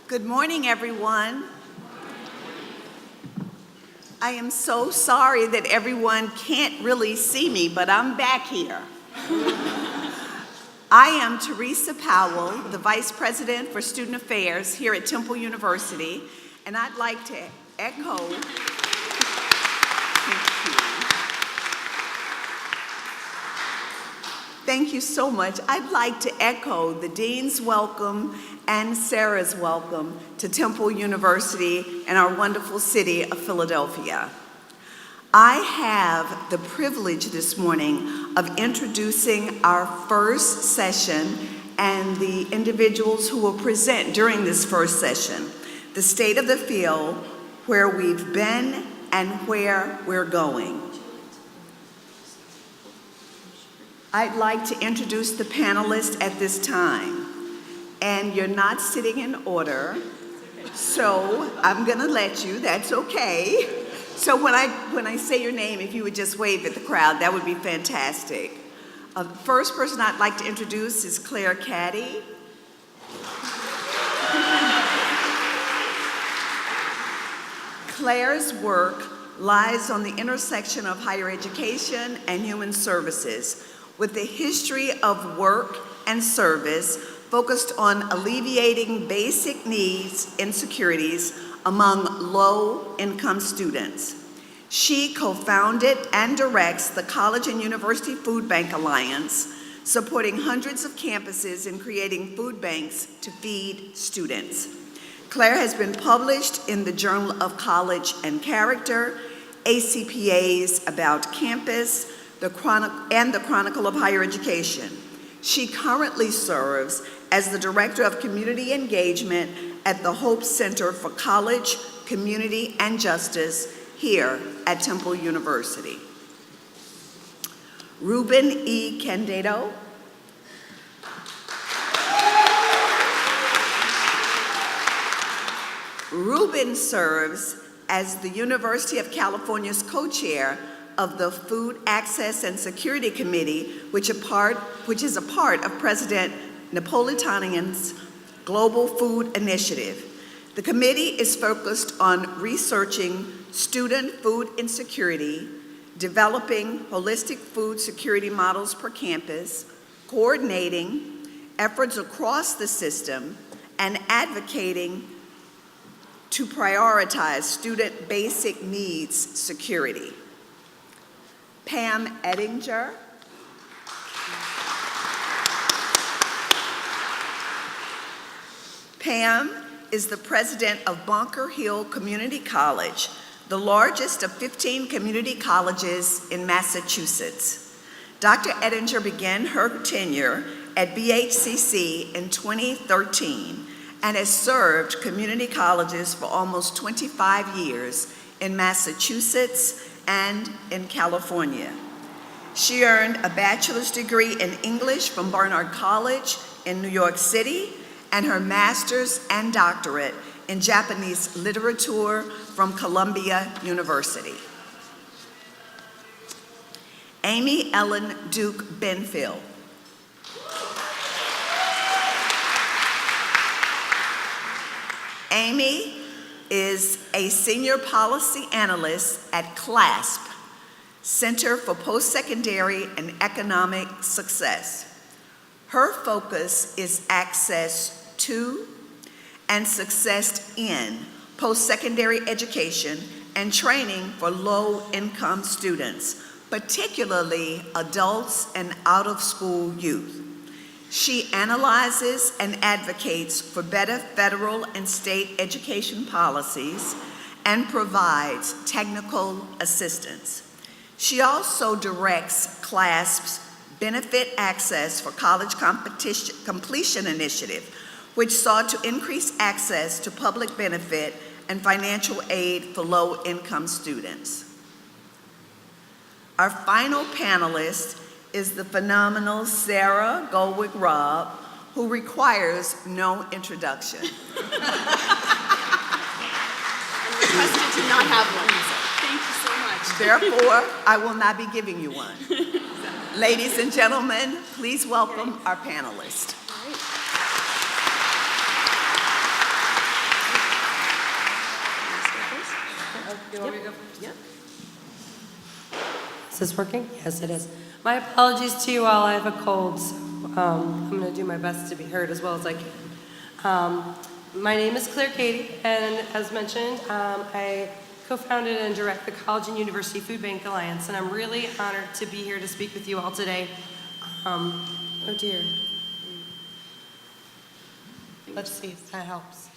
Good morning, everyone. I am so sorry that everyone can't really see me, but I'm back here. I am Theresa Powell, the Vice President for Student Affairs here at Temple University, and I'd like to echo. Thank you so much. I'd like to echo the Dean's welcome and Sara's welcome to Temple University and our wonderful city of Philadelphia. I have the privilege this morning of introducing our first session and the individuals who will present during this first session, the state of the field, where we've been and where we're going. I'd like to introduce the panelists at this time. And you're not sitting in order, so I'm gonna let you, that's okay. So when I say your name, if you would just wave at the crowd, that would be fantastic. The first person I'd like to introduce is Clare Cady. Clare's work lies on the intersection of higher education and human services, with a history of work and service focused on alleviating basic needs insecurities among low-income students. She co-founded and directs the College and University Food Bank Alliance, supporting hundreds of campuses in creating food banks to feed students. Clare has been published in the Journal of College and Character, ACPA's About Campus, and the Chronicle of Higher Education. She currently serves as the Director of Community Engagement at the Hope Center for College, Community, and Justice here at Temple University. Ruben E. Canedo. Ruben serves as the University of California's co-chair of the Food Access and Security Committee, which is a part of President Napolitanian's Global Food Initiative. The committee is focused on researching student food insecurity, developing holistic food security models per campus, coordinating efforts across the system, and advocating to prioritize student basic needs security. Pam Eddinger. Pam is the president of Bunker Hill Community College, the largest of 15 community colleges in Massachusetts. Dr. Eddinger began her tenure at BHCC in 2013 and has served community colleges for almost 25 years in Massachusetts and in California. She earned a bachelor's degree in English from Barnard College in New York City and her master's and doctorate in Japanese literature from Columbia University. Amy Ellen Duke-Benfield. Amy is a senior policy analyst at CLASP, Center for Post-Secondary and Economic Success. Her focus is access to and success in post-secondary education and training for low-income students, particularly adults and out-of-school youth. She analyzes and advocates for better federal and state education policies and provides technical assistance. She also directs CLASP's Benefit Access for College Completion Initiative, which sought to increase access to public benefit and financial aid for low-income students. Our final panelist is the phenomenal Sara Goldrick-Rab, who requires no introduction. Requested to not have one. Thank you so much. Therefore, I will not be giving you one. Ladies and gentlemen, please welcome our panelists. you want me to go first? Yep. Is this working? Yes, it is. My apologies to you all. I have a cold, so I'm going to do my best to be heard as well as I can. My name is Clare Cady, and as mentioned, I co-founded and direct the College and University Food Bank Alliance, and I'm really honored to be here to speak with you all today. Oh dear. Let's see if that helps.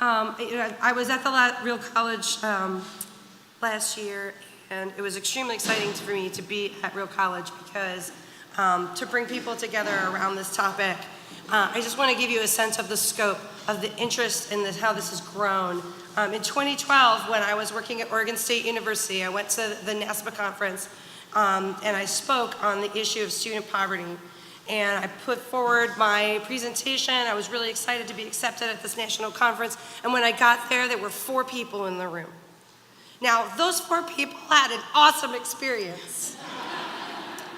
I was at the Real College last year, and it was extremely exciting for me to be at Real College because to bring people together around this topic. I just want to give you a sense of the scope of the interest in how this has grown. In 2012, when I was working at Oregon State University, I went to the NASPA conference and I spoke on the issue of student poverty. And I put forward my presentation. I was really excited to be accepted at this national conference. And when I got there were 4 people in the room. Now, those 4 people had an awesome experience.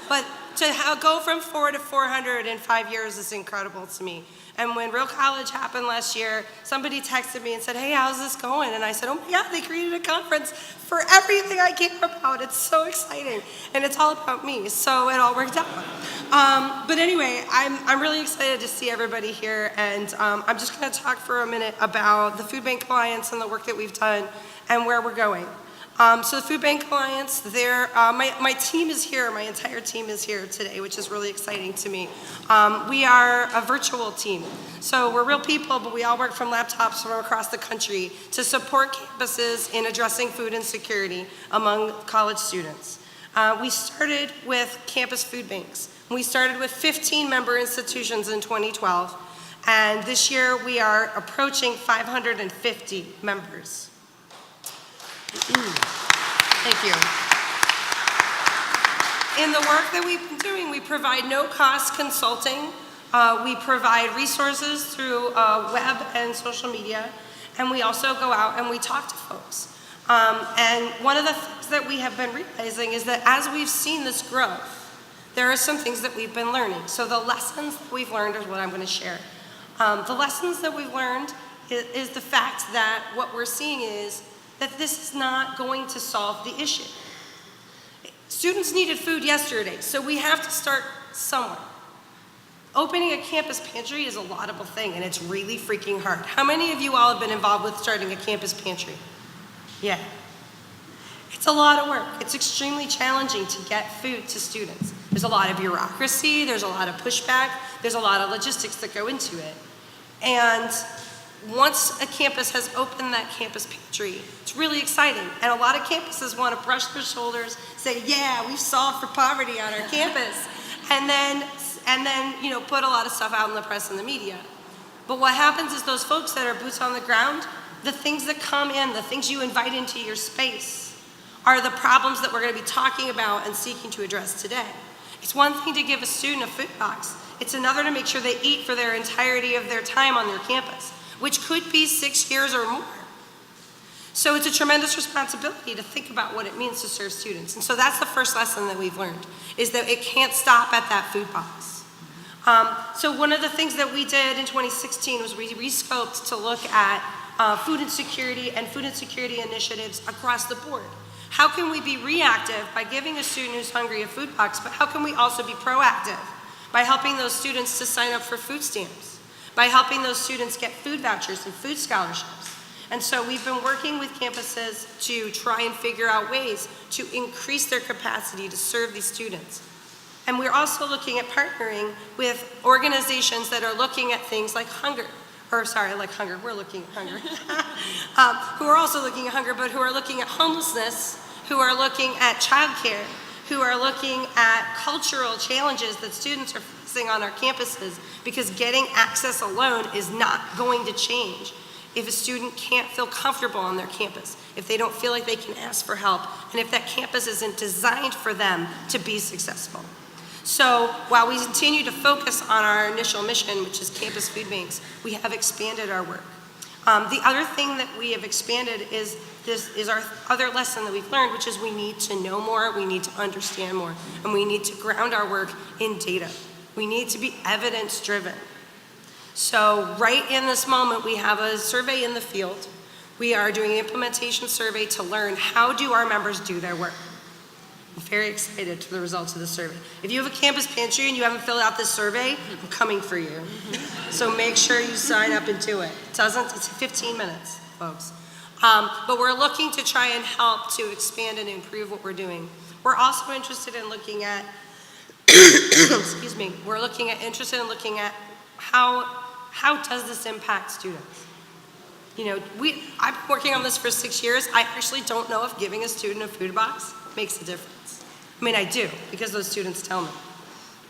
But to go from 4 to 400 in 5 years is incredible to me. And when Real College happened last year, somebody texted me and said, hey, how's this going? And I said, oh my God, they created a conference for everything I care about. It's so exciting. And it's all about me, so it all worked out. But anyway, I'm really excited to see everybody here. And I'm just gonna talk for a minute about the Food Bank Alliance and the work that we've done and where we're going. So the Food Bank Alliance, my team is here, my entire team is here today, which is really exciting to me. We are a virtual team. So we're real people, but we all work from laptops from across the country to support campuses in addressing food insecurity among college students. We started with campus food banks. We started with 15 member institutions in 2012, and this year we are approaching 550 members. Thank you. In the work that we've been doing, we provide no-cost consulting. We provide resources through web and social media, and we also go out and we talk to folks. And one of the things that we have been realizing is that as we've seen this growth, there are some things that we've been learning. So the lessons that we've learned is what I'm going to share. The lessons that we've learned is the fact that what we're seeing is that this is not going to solve the issue. Students needed food yesterday, so we have to start somewhere. Opening a campus pantry is a laudable thing, and it's really freaking hard. How many of you all have been involved with starting a campus pantry? Yeah. It's a lot of work. It's extremely challenging to get food to students. There's a lot of bureaucracy, there's a lot of pushback, there's a lot of logistics that go into it. And once a campus has opened that campus pantry, it's really exciting. And a lot of campuses want to brush their shoulders, say, yeah, we've solved for poverty on our campus. And then put a lot of stuff out in the press and the media. But what happens is those folks that are boots on the ground, the things that come in, the things you invite into your space, are the problems that we're going to be talking about and seeking to address today. It's one thing to give a student a food box. It's another to make sure they eat for their entirety of their time on their campus, which could be 6 years or more. So it's a tremendous responsibility to think about what it means to serve students. And so that's the first lesson that we've learned, is that it can't stop at that food box. So one of the things that we did in 2016 was we rescoped to look at food insecurity and food insecurity initiatives across the board. How can we be reactive by giving a student who's hungry a food box, but how can we also be proactive by helping those students to sign up for food stamps, by helping those students get food vouchers and food scholarships? And so we've been working with campuses to try and figure out ways to increase their capacity to serve these students. And we're also looking at partnering with organizations that are looking at things like hunger, we're looking at hunger, who are also looking at hunger, but who are looking at homelessness, who are looking at childcare, who are looking at cultural challenges that students are facing on our campuses, because getting access alone is not going to change if a student can't feel comfortable on their campus, if they don't feel like they can ask for help, and if that campus isn't designed for them to be successful. So while we continue to focus on our initial mission, which is campus food banks, we have expanded our work. The other thing that we have expanded is our other lesson that we've learned, which is we need to know more, we need to understand more, and we need to ground our work in data. We need to be evidence-driven. So right in this moment, we have a survey in the field We are doing an implementation survey to learn how do our members do their work. I'm very excited to the results of the survey. If you have a campus pantry and you haven't filled out this survey, I'm coming for you. So make sure you sign up and do it. It's 15 minutes, folks. But we're looking to try and help to expand and improve what we're doing. We're also interested in looking at, excuse me, interested in looking at how does this impact students? You know, I've been working on this for 6 years. I actually don't know if giving a student a food box makes a difference. I mean, I do, because those students tell me.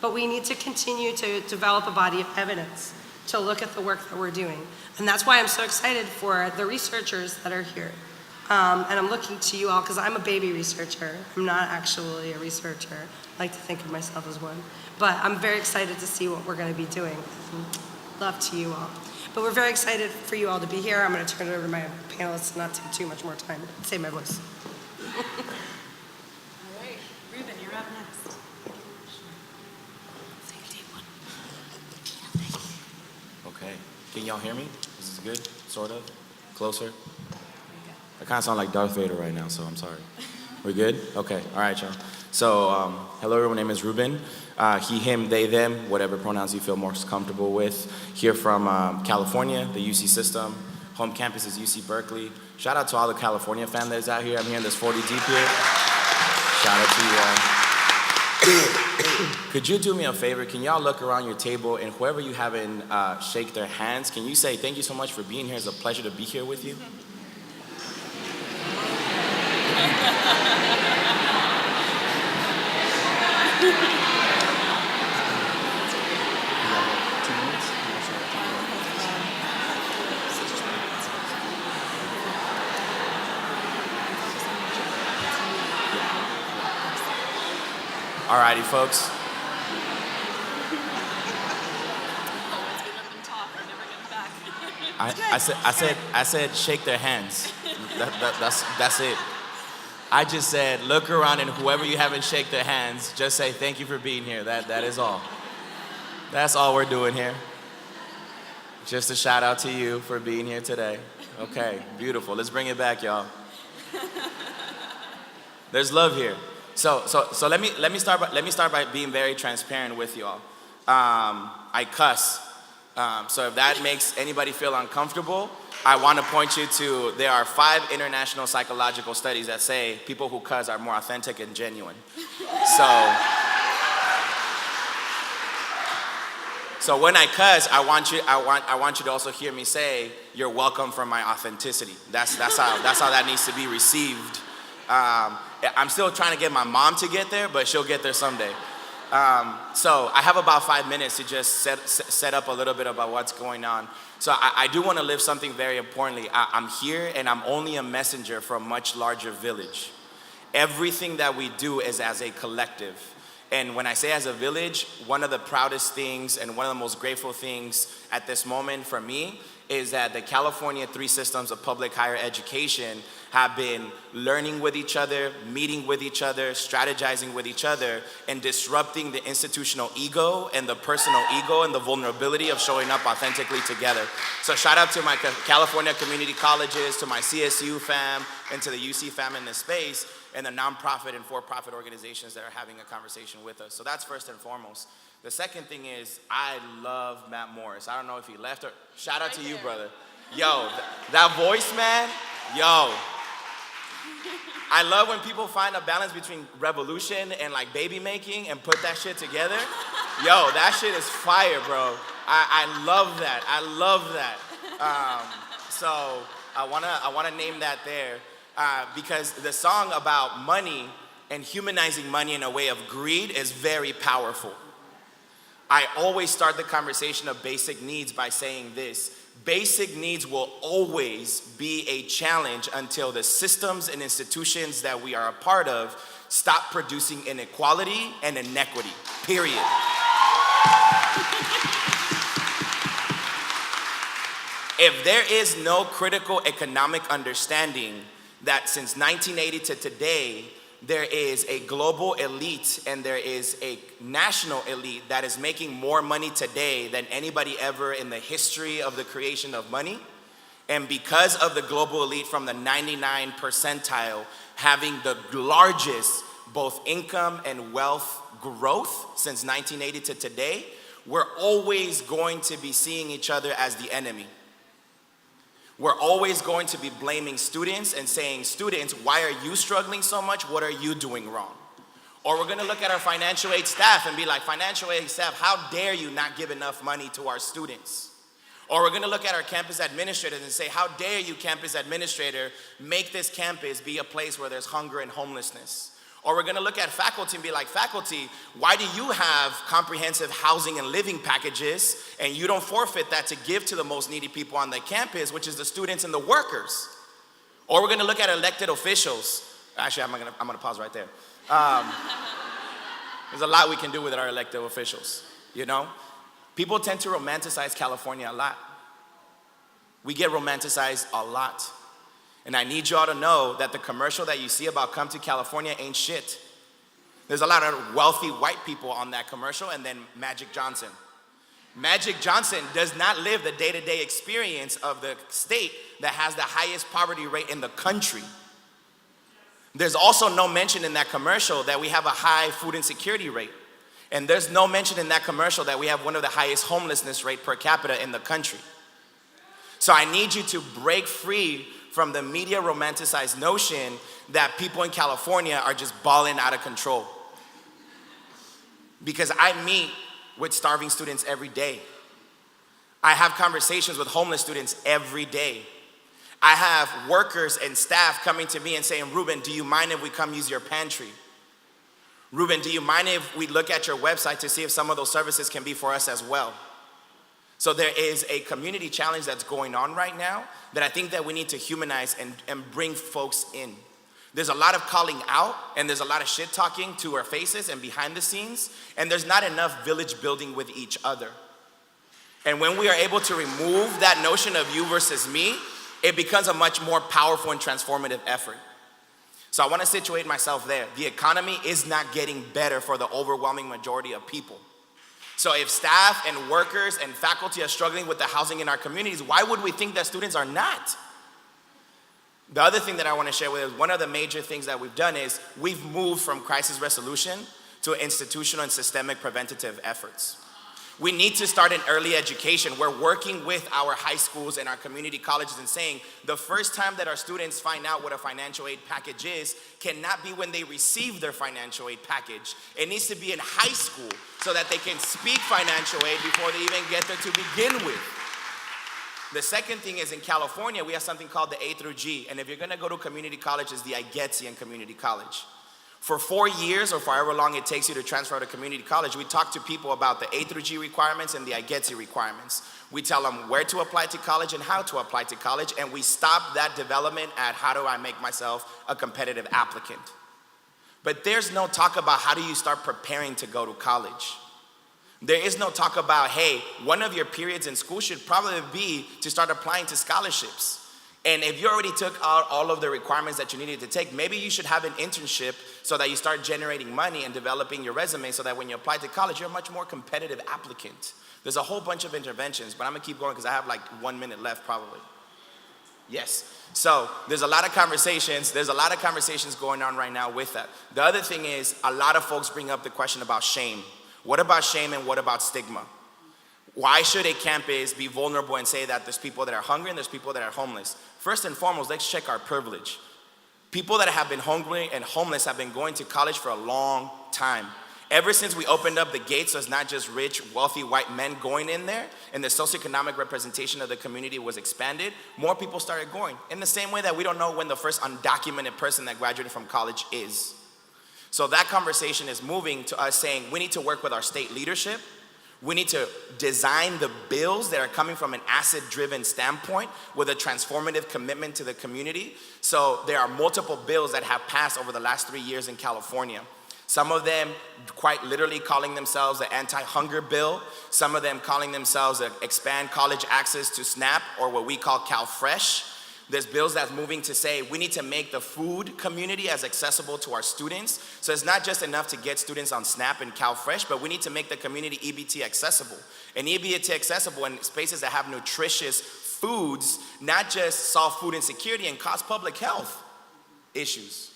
But we need to continue to develop a body of evidence to look at the work that we're doing. And that's why I'm so excited for the researchers that are here. And I'm looking to you all, because I'm a baby researcher. I'm not actually a researcher. I like to think of myself as one. But I'm very excited to see what we're going to be doing. Love to you all. But we're very excited for you all to be here. I'm going to turn it over to my panelists and not take too much more time. Save my voice. All right, Ruben, you're up next. Okay, can y'all hear me? This is good, sort of, closer? I kind of sound like Darth Vader right now, so I'm sorry. We're good? Okay, all right, y'all. So, hello everyone, my name is Ruben. He, him, they, them, whatever pronouns you feel most comfortable with. Here from California, the UC system. Home campus is UC Berkeley. Shout out to all the California fam that's out here. I'm hearing there's 40 deep here. Shout out to you all. Could you do me a favor? Can y'all look around your table and whoever you haven't shake their hands, can you say thank you so much for being here? It's a pleasure to be here with you. Alrighty, folks. I said shake their hands. That's it. I just said look around and whoever you haven't shake their hands, just say thank you for being here. That is all. That's all we're doing here. Just a shout out to you for being here today. Okay, beautiful. Let's bring it back, y'all. There's love here. So let me start by being very transparent with y'all. I cuss. So if that makes anybody feel uncomfortable, I want to point you to, there are 5 international psychological studies that say people who cuss are more authentic and genuine. So when I cuss, I want you to also hear me say, you're welcome for my authenticity. That's how that needs to be received. I'm still trying to get my mom to get there, but she'll get there someday. So I have about 5 minutes to just set up a little bit about what's going on. So I do want to live something very importantly. I'm here and I'm only a messenger for a much larger village. Everything that we do is as a collective. And when I say as a village, one of the proudest things and one of the most grateful things at this moment for me is that the California 3 systems of public higher education have been learning with each other, meeting with each other, strategizing with each other, and disrupting the institutional ego and the personal ego and the vulnerability of showing up authentically together. So shout out to my California community colleges, to my CSU fam, and to the UC fam in this space, and the nonprofit and for-profit organizations that are having a conversation with us. So that's first and foremost. The second thing is, I love Matt Morris. I don't know if he left or, shout out to you, brother. Yo, that voice, man, yo. I love when people find a balance between revolution and like baby making and put that shit together. Yo, that shit is fire, bro. I love that. I love that. So I wanna name that there because the song about money and humanizing money in a way of greed is very powerful. I always start the conversation of basic needs by saying this. Basic needs will always be a challenge until the systems and institutions that we are a part of stop producing inequality and inequity, period. If there is no critical economic understanding that since 1980 to today, there is a global elite and there is a national elite that is making more money today than anybody ever in the history of the creation of money. And because of the global elite from the 99 percentile having the largest both income and wealth growth since 1980 to today, we're always going to be seeing each other as the enemy. We're always going to be blaming students and saying, students, why are you struggling so much? What are you doing wrong? Or we're gonna look at our financial aid staff and be like, financial aid staff, how dare you not give enough money to our students? Or we're gonna look at our campus administrators and say, how dare you, campus administrator, make this campus be a place where there's hunger and homelessness? Or we're gonna look at faculty and be like, faculty, why do you have comprehensive housing and living packages and you don't forfeit that to give to the most needy people on the campus, which is the students and the workers? Or we're gonna look at elected officials. Actually, I'm gonna pause right there. There's a lot we can do with our elected officials, you know? People tend to romanticize California a lot. We get romanticized a lot. And I need y'all to know that the commercial that you see about come to California ain't shit. There's a lot of wealthy white people on that commercial, and then Magic Johnson. Magic Johnson does not live the day-to-day experience of the state that has the highest poverty rate in the country. There's also no mention in that commercial that we have a high food insecurity rate. And there's no mention in that commercial that we have one of the highest homelessness rate per capita in the country. So I need you to break free from the media romanticized notion that people in California are just balling out of control. Because I meet with starving students every day. I have conversations with homeless students every day. I have workers and staff coming to me and saying, Ruben, do you mind if we come use your pantry? Ruben, do you mind if we look at your website to see if some of those services can be for us as well? So there is a community challenge that's going on right now that I think that we need to humanize and bring folks in. There's a lot of calling out and there's a lot of shit talking to our faces and behind the scenes, and there's not enough village building with each other. And when we are able to remove that notion of you versus me, it becomes a much more powerful and transformative effort. So I want to situate myself there. The economy is not getting better for the overwhelming majority of people. So if staff and workers and faculty are struggling with the housing in our communities, why would we think that students are not? The other thing that I want to share with you is one of the major things that we've done is we've moved from crisis resolution to institutional and systemic preventative efforts. We need to start in early education. We're working with our high schools and our community colleges and saying the first time that our students find out what a financial aid package is cannot be when they receive their financial aid package. It needs to be in high school so that they can speak financial aid before they even get there to begin with. The second thing is in California, we have something called the A through G. And if you're gonna go to community college, it's the Igetzian Community College. For 4 years or for however long it takes you to transfer to community college, we talk to people about the A through G requirements and the Igetzi requirements. We tell them where to apply to college and how to apply to college, and we stop that development at how do I make myself a competitive applicant. But there's no talk about how do you start preparing to go to college. There is no talk about, hey, one of your periods in school should probably be to start applying to scholarships. And if you already took out all of the requirements that you needed to take, maybe you should have an internship so that you start generating money and developing your resume so that when you apply to college, you're a much more competitive applicant. There's a whole bunch of interventions, but I'm gonna keep going because I have like 1 minute left probably. Yes, so there's a lot of conversations. There's a lot of conversations going on right now with that. The other thing is a lot of folks bring up the question about shame. What about shame and what about stigma? Why should a campus be vulnerable and say that there's people that are hungry and there's people that are homeless? First and foremost, let's check our privilege. People that have been hungry and homeless have been going to college for a long time. Ever since we opened up the gates, so it's not just rich, wealthy white men going in there, and the socioeconomic representation of the community was expanded, more people started going. In the same way that we don't know when the first undocumented person that graduated from college is. So that conversation is moving to us saying we need to work with our state leadership. We need to design the bills that are coming from an asset-driven standpoint with a transformative commitment to the community. So there are multiple bills that have passed over the last 3 years in California. Some of them quite literally calling themselves the anti-hunger bill. Some of them calling themselves expand college access to SNAP, or what we call CalFresh. There's bills that's moving to say we need to make the food community as accessible to our students. So it's not just enough to get students on SNAP and CalFresh, but we need to make the community EBT accessible. And EBT accessible in spaces that have nutritious foods, not just solve food insecurity and cause public health issues.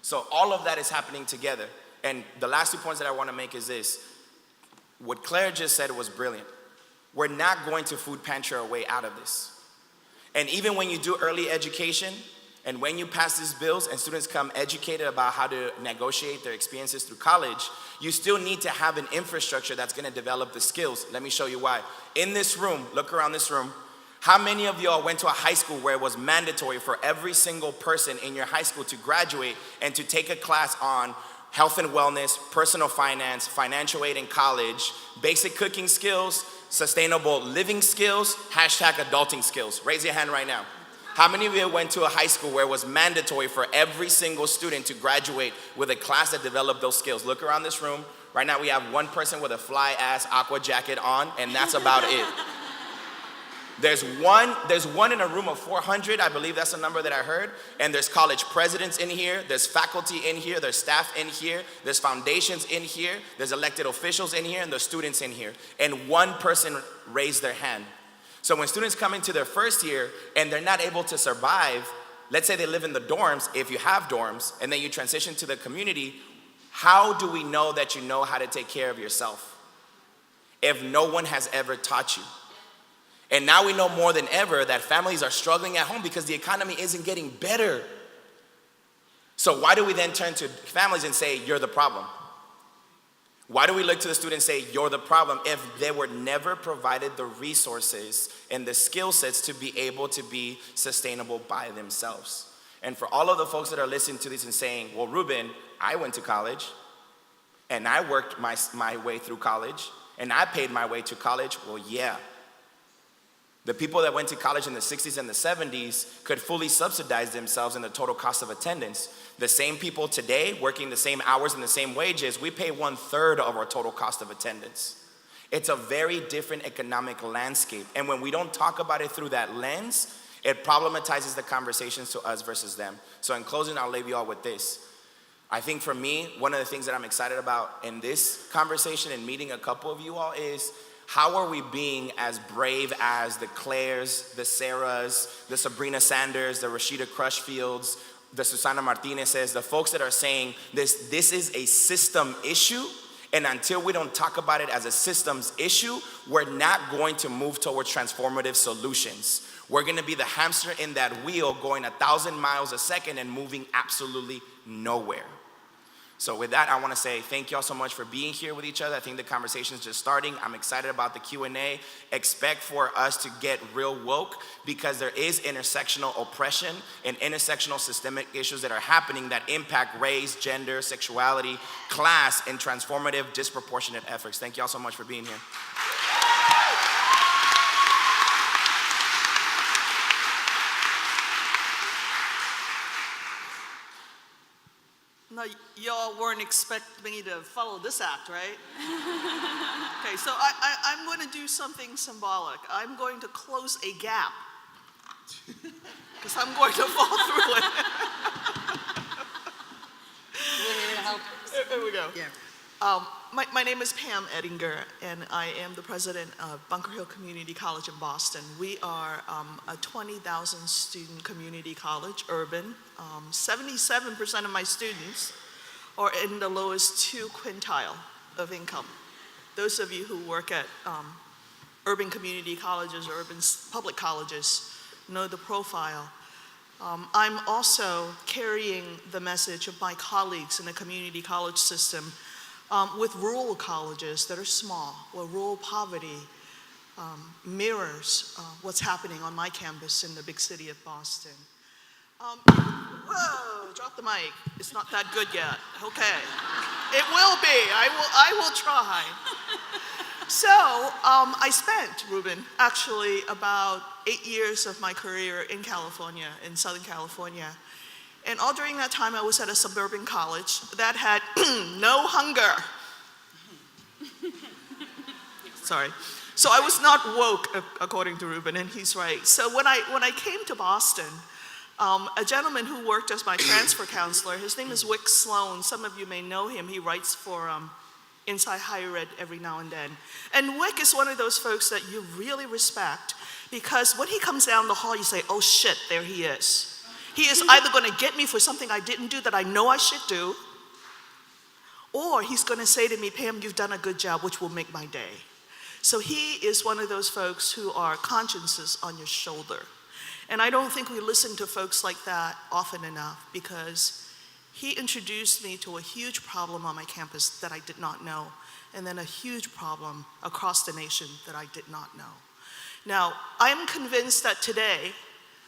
So all of that is happening together. And the last 2 points that I want to make is this. What Claire just said was brilliant. We're not going to food pantry our way out of this. And even when you do early education, and when you pass these bills and students come educated about how to negotiate their experiences through college, you still need to have an infrastructure that's going to develop the skills. Let me show you why. In this room, look around this room, how many of y'all went to a high school where it was mandatory for every single person in your high school to graduate and to take a class on health and wellness, personal finance, financial aid in college, basic cooking skills, sustainable living skills, #adulting skills? Raise your hand right now. How many of you went to a high school where it was mandatory for every single student to graduate with a class that developed those skills? Look around this room. Right now we have one person with a fly-ass aqua jacket on, and that's about it. There's one in a room of 400, I believe that's the number that I heard, and there's college presidents in here, there's faculty in here, there's staff in here, there's foundations in here, there's elected officials in here, and there's students in here. And one person raised their hand. So when students come into their first year and they're not able to survive, let's say they live in the dorms, if you have dorms, and then you transition to the community, how do we know that you know how to take care of yourself if no one has ever taught you? And now we know more than ever that families are struggling at home because the economy isn't getting better. So why do we then turn to families and say, you're the problem? Why do we look to the students and say, you're the problem, if they were never provided the resources and the skill sets to be able to be sustainable by themselves? And for all of the folks that are listening to this and saying, well, Ruben, I went to college and I worked my way through college and I paid my way to college. Well, yeah. The people that went to college in the 60s and the 70s could fully subsidize themselves in the total cost of attendance. The same people today, working the same hours and the same wages, we pay 1/3 of our total cost of attendance. It's a very different economic landscape. And when we don't talk about it through that lens, it problematizes the conversations to us versus them. So in closing, I'll leave you all with this. I think for me, one of the things that I'm excited about in this conversation and meeting a couple of you all is, how are we being as brave as the Clares, the Saras, the Sabrina Sanders, the Rashida Crushfields, the Susana Martinez's, the folks that are saying this is a system issue, and until we don't talk about it as a systems issue, we're not going to move towards transformative solutions. We're gonna be the hamster in that wheel going 1,000 miles a second and moving absolutely nowhere. So with that, I want to say thank y'all so much for being here with each other. I think the conversation is just starting. I'm excited about the Q&A. Expect for us to get real woke, because there is intersectional oppression and intersectional systemic issues that are happening that impact race, gender, sexuality, class, and transformative, disproportionate efforts. Thank y'all so much for being here. No, y'all weren't expecting me to follow this act, right? Okay, so I'm going to do something symbolic. I'm going to close a gap, because I'm going to fall through it. We're here to help. There we go. Yeah. My name is Pam Eddinger, and I am the president of Bunker Hill Community College in Boston. We are a 20,000 student community college, urban. 77% of my students are in the lowest 2 quintile of income. Those of you who work at urban community colleges or urban public colleges know the profile. I'm also carrying the message of my colleagues in the community college system with rural colleges that are small, where rural poverty mirrors what's happening on my campus in the big city of Boston. Whoa, drop the mic. It's not that good yet. Okay. It will be. I will try. So I spent, Ruben, actually about 8 years of my career in California, in Southern California. And all during that time, I was at a suburban college that had no hunger. Sorry. So I was not woke, according to Ruben, and he's right. So when I came to Boston, a gentleman who worked as my transfer counselor, his name is Wick Sloan. Some of you may know him. He writes for Inside Higher Ed every now and then. And Wick is one of those folks that you really respect, because when he comes down the hall, you say, oh shit, there he is. He is either going to get me for something I didn't do that I know I should do, or he's going to say to me, Pam, you've done a good job, which will make my day. So he is one of those folks who are consciences on your shoulder. And I don't think we listen to folks like that often enough, because he introduced me to a huge problem on my campus that I did not know, and then a huge problem across the nation that I did not know. Now, I am convinced that today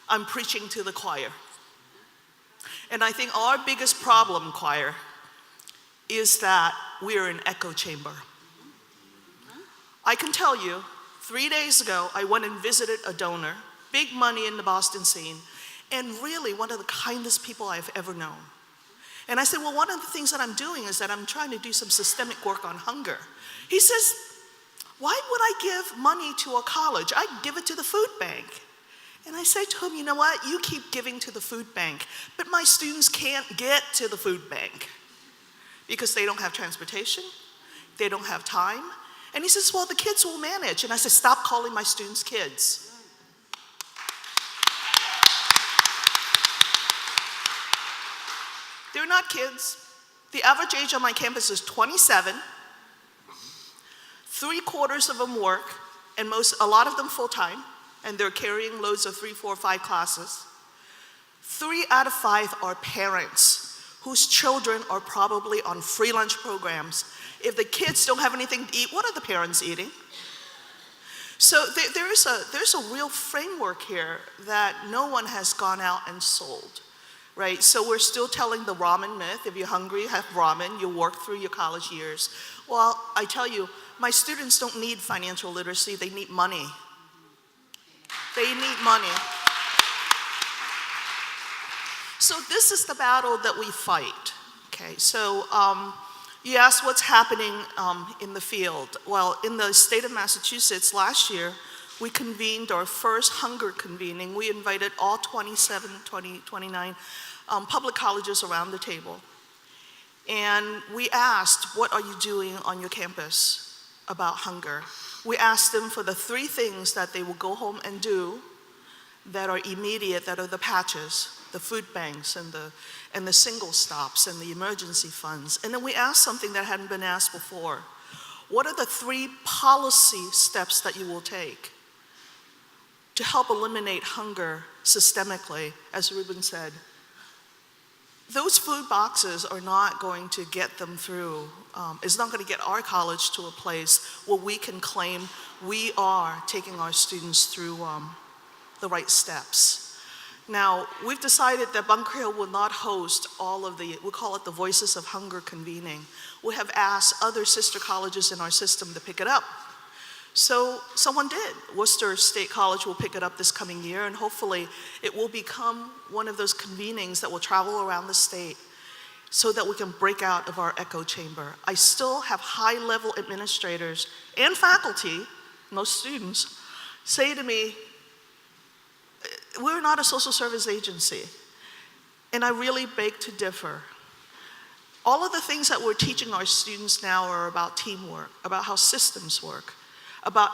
I'm preaching to the choir. And I think our biggest problem, choir, is that we're an echo chamber. I can tell you, 3 days ago, I went and visited a donor, big money in the Boston scene, and really one of the kindest people I've ever known. And I said, well, one of the things that I'm doing is that I'm trying to do some systemic work on hunger. He says, why would I give money to a college? I'd give it to the food bank. And I said to him, you know what? You keep giving to the food bank, but my students can't get to the food bank because they don't have transportation, they don't have time. And he says, well, the kids will manage. And I said, stop calling my students kids. They're not kids. The average age on my campus is 27. 3/4 of them work, and a lot of them full-time, and they're carrying loads of 3, 4, 5 classes. 3 out of 5 are parents whose children are probably on free lunch programs. If the kids don't have anything to eat, what are the parents eating? So there's a real framework here that no one has gone out and sold. Right, so we're still telling the ramen myth. If you're hungry, have ramen, you'll work through your college years. Well, I tell you, my students don't need financial literacy, they need money. They need money. So this is the battle that we fight, okay? So you asked what's happening in the field. Well, in the state of Massachusetts last year, we convened our first hunger convening. We invited all 29 public colleges around the table. And we asked, what are you doing on your campus about hunger? We asked them for the 3 things that they will go home and do that are immediate, that are the patches, the food banks and the single stops and the emergency funds. And then we asked something that hadn't been asked before. What are the 3 policy steps that you will take to help eliminate hunger systemically, as Ruben said? Those food boxes are not going to get them through. It's not going to get our college to a place where we can claim we are taking our students through the right steps. Now, we've decided that Bunker Hill will not host all of we call it the Voices of Hunger convening. We have asked other sister colleges in our system to pick it up. So someone did. Worcester State College will pick it up this coming year, and hopefully it will become one of those convenings that will travel around the state so that we can break out of our echo chamber. I still have high-level administrators and faculty, most students, say to me, we're not a social service agency, and I really beg to differ. All of the things that we're teaching our students now are about teamwork, about how systems work, about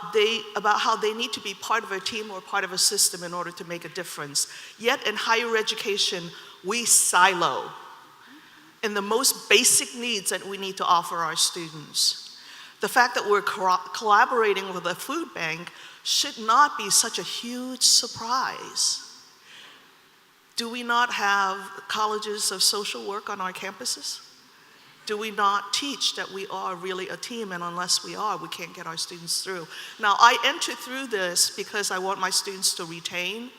how they need to be part of a team or part of a system in order to make a difference. Yet in higher education, we silo in the most basic needs that we need to offer our students. The fact that we're collaborating with a food bank should not be such a huge surprise. Do we not have colleges of social work on our campuses? Do we not teach that we are really a team, and unless we are, we can't get our students through? Now, I enter through this because I want my students to retain,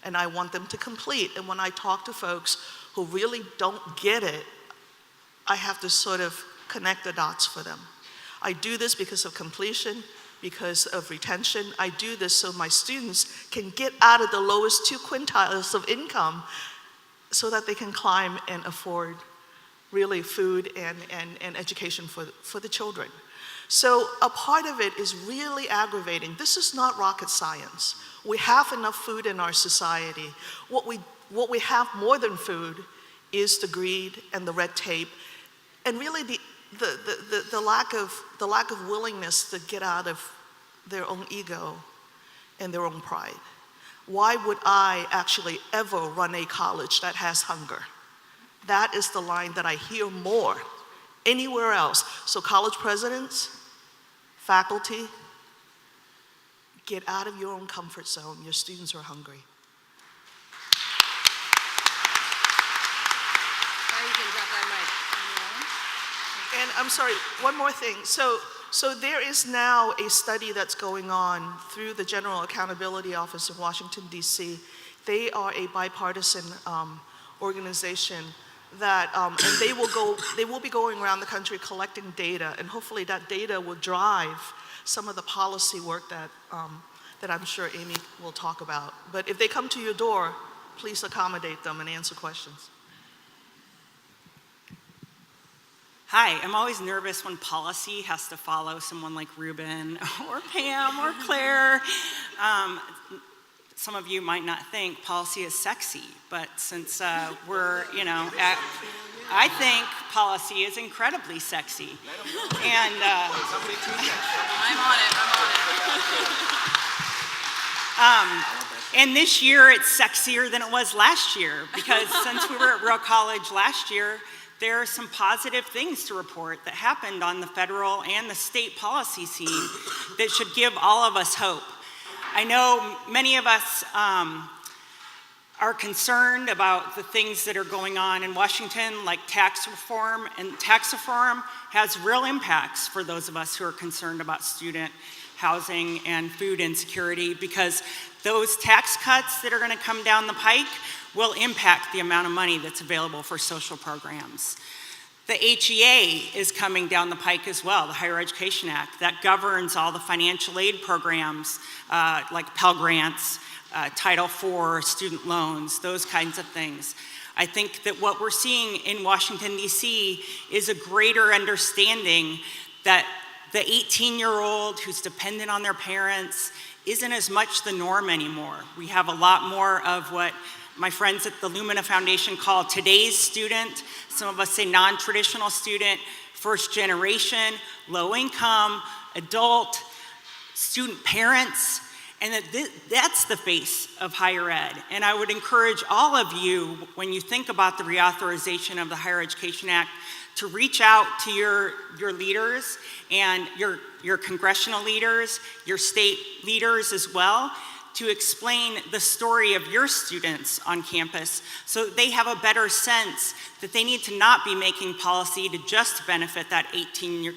and I want them to complete. And when I talk to folks who really don't get it, I have to sort of connect the dots for them. I do this because of completion, because of retention. I do this so my students can get out of the lowest 2 quintiles of income so that they can climb and afford really food and education for the children. So a part of it is really aggravating. This is not rocket science. We have enough food in our society. What we have more than food is the greed and the red tape, and really the lack of willingness to get out of their own ego and their own pride. Why would I actually ever run a college that has hunger? That is the line that I hear more anywhere else. So college presidents, faculty, get out of your own comfort zone. Your students are hungry. And I'm sorry, one more thing. So there is now a study that's going on through the General Accountability Office in Washington, D.C. They are a bipartisan organization that, and they will be going around the country collecting data, and hopefully that data will drive some of the policy work that I'm sure Amy will talk about. But if they come to your door, please accommodate them and answer questions. Hi, I'm always nervous when policy has to follow someone like Ruben or Pam or Claire. Some of you might not think policy is sexy, but since we're, I think policy is incredibly sexy. And I'm on it. and this year it's sexier than it was last year, because since we were at Real College last year, there are some positive things to report that happened on the federal and the state policy scene that should give all of us hope. I know many of us are concerned about the things that are going on in Washington, like tax reform, and tax reform has real impacts for those of us who are concerned about student housing and food insecurity, because those tax cuts that are going to come down the pike will impact the amount of money that's available for social programs. The HEA is coming down the pike as well, the Higher Education Act, that governs all the financial aid programs like Pell Grants, Title IV, student loans, those kinds of things. I think that what we're seeing in Washington, D.C. is a greater understanding that the 18-year-old who's dependent on their parents isn't as much the norm anymore. We have a lot more of what my friends at the Lumina Foundation call today's student. Some of us say non-traditional student, first generation, low income, adult, student parents, and that's the face of higher ed. And I would encourage all of you, when you think about the reauthorization of the Higher Education Act, to reach out to your leaders and your congressional leaders, your state leaders as well, to explain the story of your students on campus so that they have a better sense that they need to not be making policy to just benefit that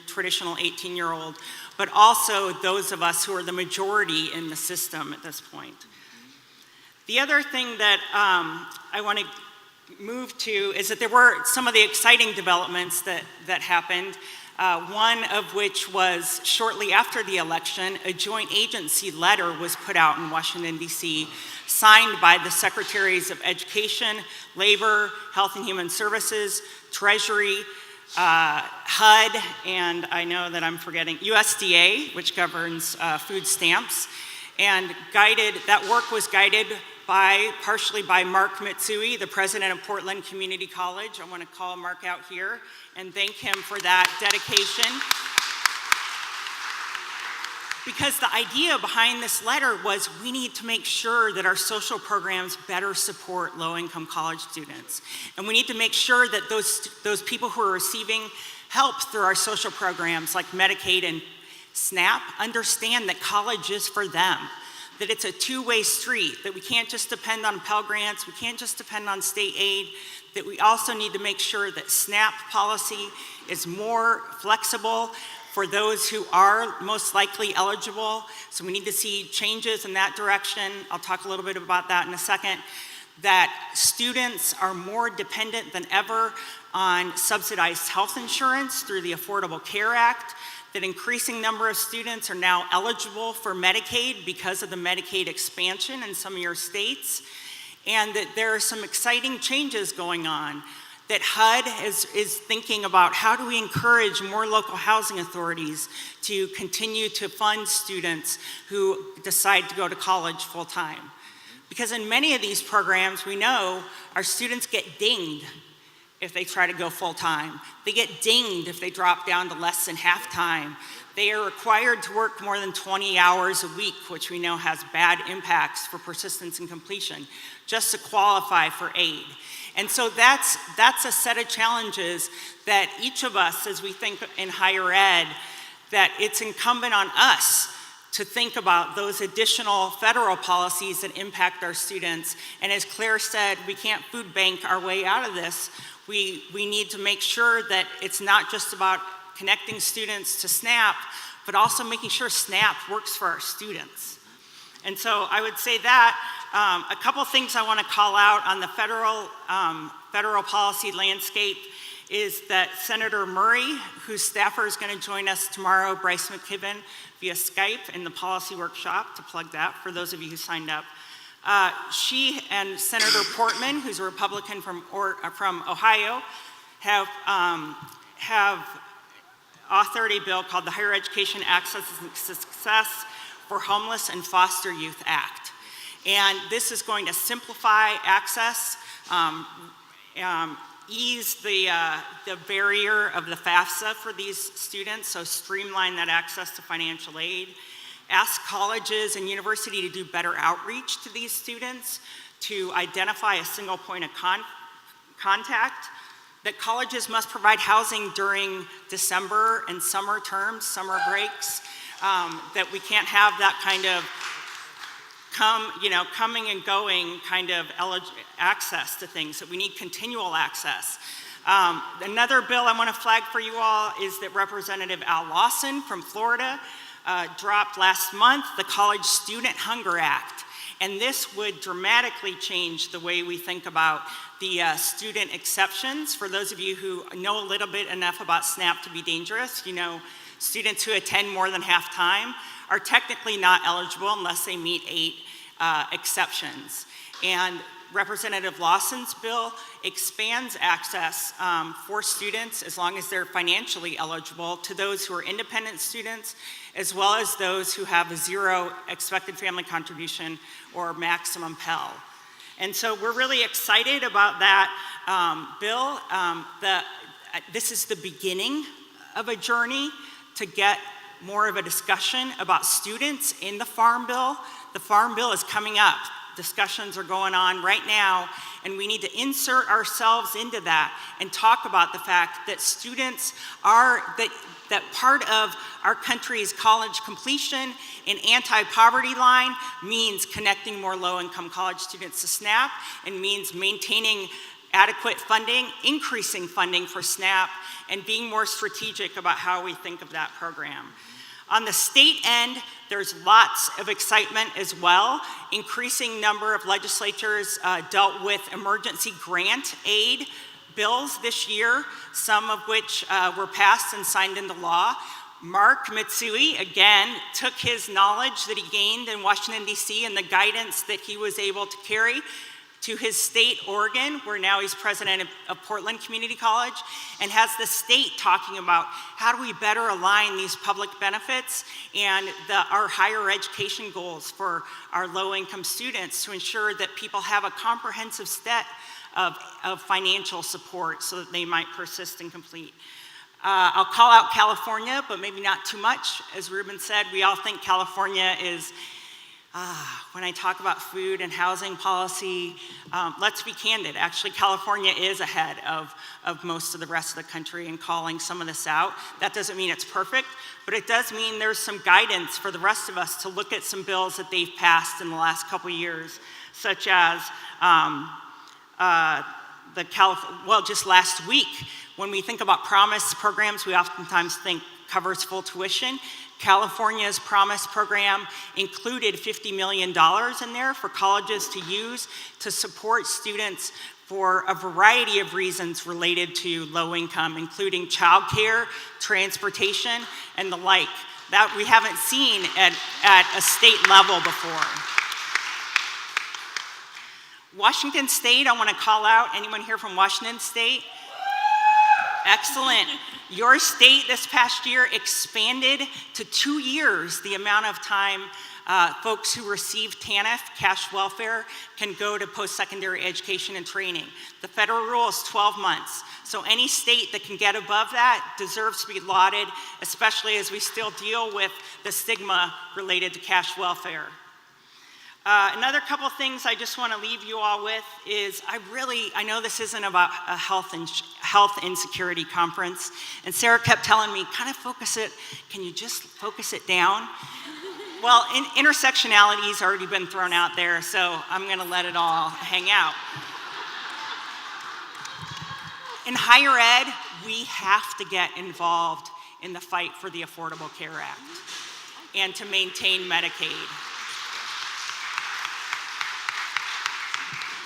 traditional 18-year-old, but also those of us who are the majority in the system at this point. The other thing that I want to move to is that there were some of the exciting developments that happened. One of which was shortly after the election, a joint agency letter was put out in Washington, D.C., signed by the Secretaries of Education, Labor, Health and Human Services, Treasury, HUD, and I know that I'm forgetting, USDA, which governs food stamps. And that work was guided partially by Mark Mitsui, the president of Portland Community College. I want to call Mark out here and thank him for that dedication. Because the idea behind this letter was we need to make sure that our social programs better support low-income college students. And we need to make sure that those people who are receiving help through our social programs like Medicaid and SNAP understand that college is for them, that it's a two-way street, that we can't just depend on Pell Grants, we can't just depend on state aid, that we also need to make sure that SNAP policy is more flexible for those who are most likely eligible. So we need to see changes in that direction. I'll talk a little bit about that in a second. That students are more dependent than ever on subsidized health insurance through the Affordable Care Act, that increasing number of students are now eligible for Medicaid because of the Medicaid expansion in some of your states, and that there are some exciting changes going on that HUD is thinking about how do we encourage more local housing authorities to continue to fund students who decide to go to college full time. Because in many of these programs, we know our students get dinged if they try to go full time. They get dinged if they drop down to less than half time. They are required to work more than 20 hours a week, which we know has bad impacts for persistence and completion, just to qualify for aid. And so that's a set of challenges that each of us, as we think in higher ed, that it's incumbent on us to think about those additional federal policies that impact our students. And as Clare said, we can't food bank our way out of this. We need to make sure that it's not just about connecting students to SNAP, but also making sure SNAP works for our students. And so I would say that a couple things I want to call out on the federal policy landscape is that Senator Murray, whose staffer is going to join us tomorrow, Bryce McKibben, via Skype in the policy workshop, to plug that for those of you who signed up. She and Senator Portman, who's a Republican from Ohio, have authored a bill called the Higher Education Access and Success for Homeless and Foster Youth Act. And this is going to simplify access, ease the barrier of the FAFSA for these students, so streamline that access to financial aid. Ask colleges and university to do better outreach to these students, to identify a single point of contact, that colleges must provide housing during December and summer terms, summer breaks, that we can't have that kind of coming and going kind of access to things, that we need continual access. Another bill I want to flag for you all is that Representative Al Lawson from Florida dropped last month the College Student Hunger Act. And this would dramatically change the way we think about the student exceptions. For those of you who know a little bit enough about SNAP to be dangerous, you know, students who attend more than half time are technically not eligible unless they meet 8 exceptions. And Representative Lawson's bill expands access for students, as long as they're financially eligible, to those who are independent students, as well as those who have a 0 expected family contribution or maximum Pell. And so we're really excited about that bill. This is the beginning of a journey to get more of a discussion about students in the Farm Bill. The Farm Bill is coming up. Discussions are going on right now, and we need to insert ourselves into that and talk about the fact that students are, that part of our country's college completion and anti-poverty line means connecting more low-income college students to SNAP, and means maintaining adequate funding, increasing funding for SNAP, and being more strategic about how we think of that program. On the state end, there's lots of excitement as well. Increasing number of legislatures dealt with emergency grant aid bills this year, some of which were passed and signed into law. Mark Mitsui, again, took his knowledge that he gained in Washington, D.C. and the guidance that he was able to carry to his state, Oregon, where now he's president of Portland Community College, and has the state talking about how do we better align these public benefits and our higher education goals for our low-income students to ensure that people have a comprehensive set of financial support so that they might persist and complete. I'll call out California, but maybe not too much. As Ruben said, we all think California is, when I talk about food and housing policy, let's be candid. Actually, California is ahead of most of the rest of the country in calling some of this out. That doesn't mean it's perfect, but it does mean there's some guidance for the rest of us to look at some bills that they've passed in the last couple years, such as just last week, when we think about promise programs, we oftentimes think covers full tuition. California's Promise program included $50 million in there for colleges to use to support students for a variety of reasons related to low income, including childcare, transportation, and the like, that we haven't seen at a state level before. Washington State, I want to call out anyone here from Washington State. Excellent. Your state this past year expanded to 2 years the amount of time folks who receive TANF, cash welfare, can go to post-secondary education and training. The federal rule is 12 months. So any state that can get above that deserves to be lauded, especially as we still deal with the stigma related to cash welfare. Another couple of things I just want to leave you all with is I know this isn't about a health insecurity conference, and Sara kept telling me, can you just focus it down? Well, intersectionality's already been thrown out there, so I'm going to let it all hang out. In higher ed, we have to get involved in the fight for the Affordable Care Act and to maintain Medicaid.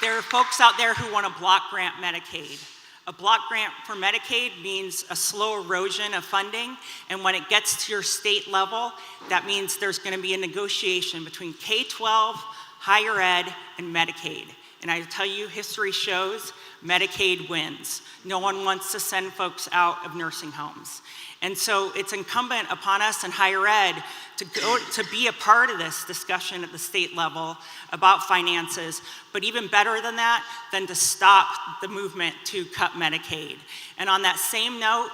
There are folks out there who want to block grant Medicaid. A block grant for Medicaid means a slow erosion of funding, and when it gets to your state level, that means there's going to be a negotiation between K-12, higher ed, and Medicaid. And I tell you, history shows Medicaid wins. No one wants to send folks out of nursing homes. And so it's incumbent upon us in higher ed to be a part of this discussion at the state level about finances, but even better than that, than to stop the movement to cut Medicaid. And on that same note,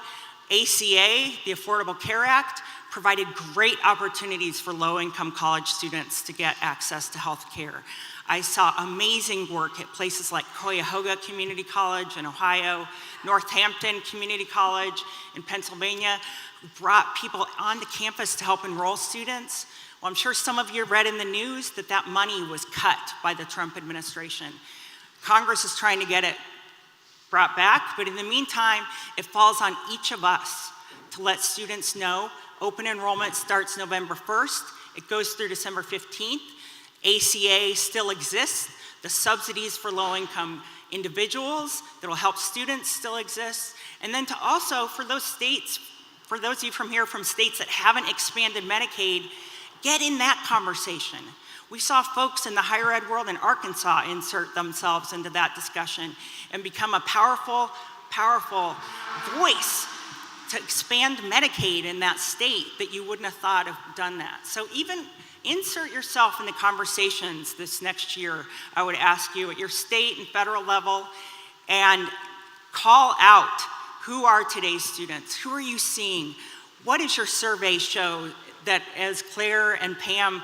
ACA, the Affordable Care Act, provided great opportunities for low-income college students to get access to health care. I saw amazing work at places like Cuyahoga Community College in Ohio, Northampton Community College in Pennsylvania, brought people onto campus to help enroll students. Well, I'm sure some of you read in the news that money was cut by the Trump administration. Congress is trying to get it brought back, but in the meantime, it falls on each of us to let students know open enrollment starts November 1st. It goes through December 15th. ACA still exists. The subsidies for low-income individuals that will help students still exist. And then to also, for those of you from here from states that haven't expanded Medicaid, get in that conversation. We saw folks in the higher ed world in Arkansas insert themselves into that discussion and become a powerful, powerful voice to expand Medicaid in that state that you wouldn't have thought of done that. So even insert yourself in the conversations this next year, I would ask you at your state and federal level, and call out who are today's students, who are you seeing, what does your survey show that, as Clare and Pam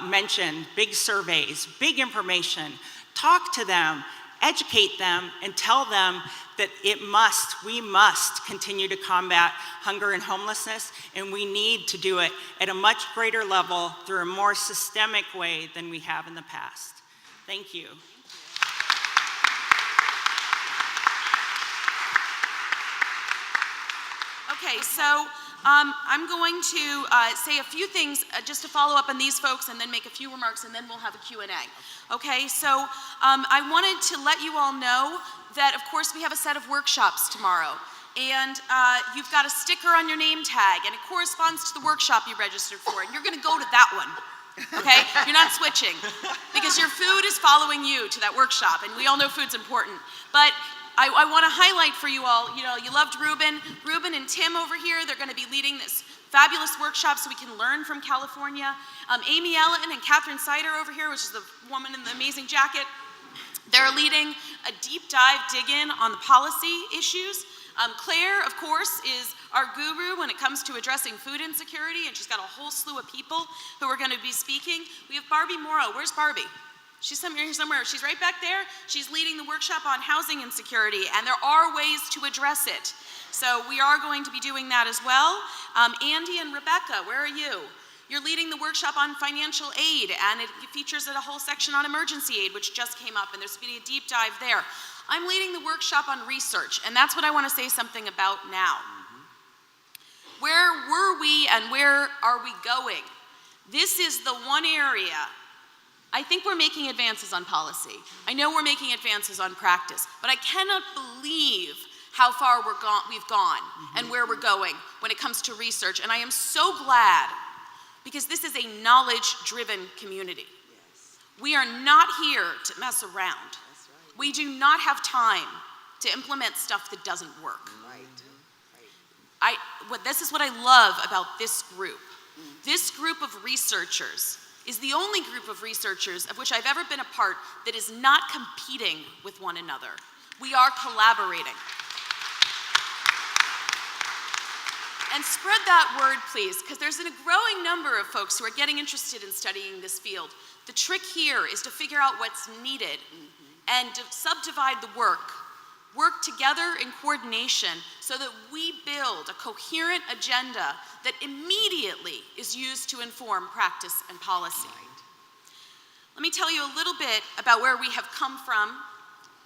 mentioned, big surveys, big information, talk to them, educate them, and tell them that we must continue to combat hunger and homelessness, and we need to do it at a much greater level through a more systemic way than we have in the past. Thank you. Okay, so I'm going to say a few things just to follow up on these folks and then make a few remarks and then we'll have a Q&A. Okay, so I wanted to let you all know that of course we have a set of workshops tomorrow. And you've got a sticker on your name tag and it corresponds to the workshop you registered for and you're gonna go to that one. Okay, you're not switching because your food is following you to that workshop and we all know food's important. But I want to highlight for you all, you loved Ruben and Tim over here. They're going to be leading this fabulous workshop so we can learn from California. Amy Ellen and Catherine Sider over here, which is the woman in the amazing jacket, they're leading a deep dive dig-in on the policy issues. Clare, of course, is our guru when it comes to addressing food insecurity, and she's got a whole slew of people who are going to be speaking. We have Barbie Morrow. Where's Barbie? She's here somewhere. She's right back there. She's leading the workshop on housing insecurity, and there are ways to address it. So we are going to be doing that as well. Andy and Rebecca, where are you? You're leading the workshop on financial aid, and it features a whole section on emergency aid, which just came up, and there's going to be a deep dive there. I'm leading the workshop on research, and that's what I want to say something about now. Where were we and where are we going? This is the one area I think we're making advances on policy. I know we're making advances on practice, but I cannot believe how far we've gone and where we're going when it comes to research. And I am so glad because this is a knowledge-driven community. Yes. We are not here to mess around. That's right. We do not have time to implement stuff that doesn't work. Right. This is what I love about this group. This group of researchers is the only group of researchers of which I've ever been a part that is not competing with one another. We are collaborating. And spread that word, please, because there's a growing number of folks who are getting interested in studying this field. The trick here is to figure out what's needed and to subdivide the work together in coordination so that we build a coherent agenda that immediately is used to inform practice and policy. Let me tell you a little bit about where we have come from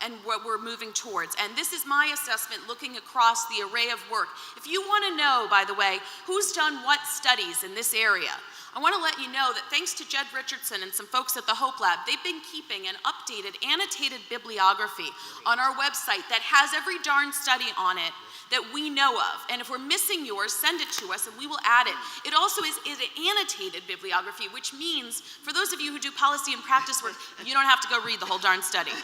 and what we're moving towards. And this is my assessment looking across the array of work. If you want to know, by the way, who's done what studies in this area, I want to let you know that thanks to Jed Richardson and some folks at the Hope Lab, they've been keeping an updated, annotated bibliography on our website that has every darn study on it that we know of. And if we're missing yours, send it to us and we will add it. It also is an annotated bibliography, which means for those of you who do policy and practice work, you don't have to go read the whole darn study.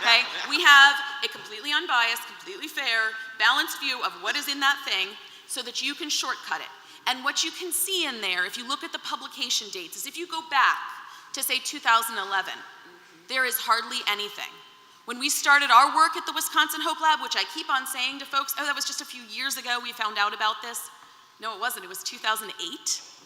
Okay? We have a completely unbiased, completely fair, balanced view of what is in that thing so that you can shortcut it. And what you can see in there, if you look at the publication dates, is if you go back to, say, 2011, there is hardly anything. When we started our work at the Wisconsin Hope Lab, which I keep on saying to folks, oh, that was just a few years ago we found out about this. No, it wasn't. It was 2008.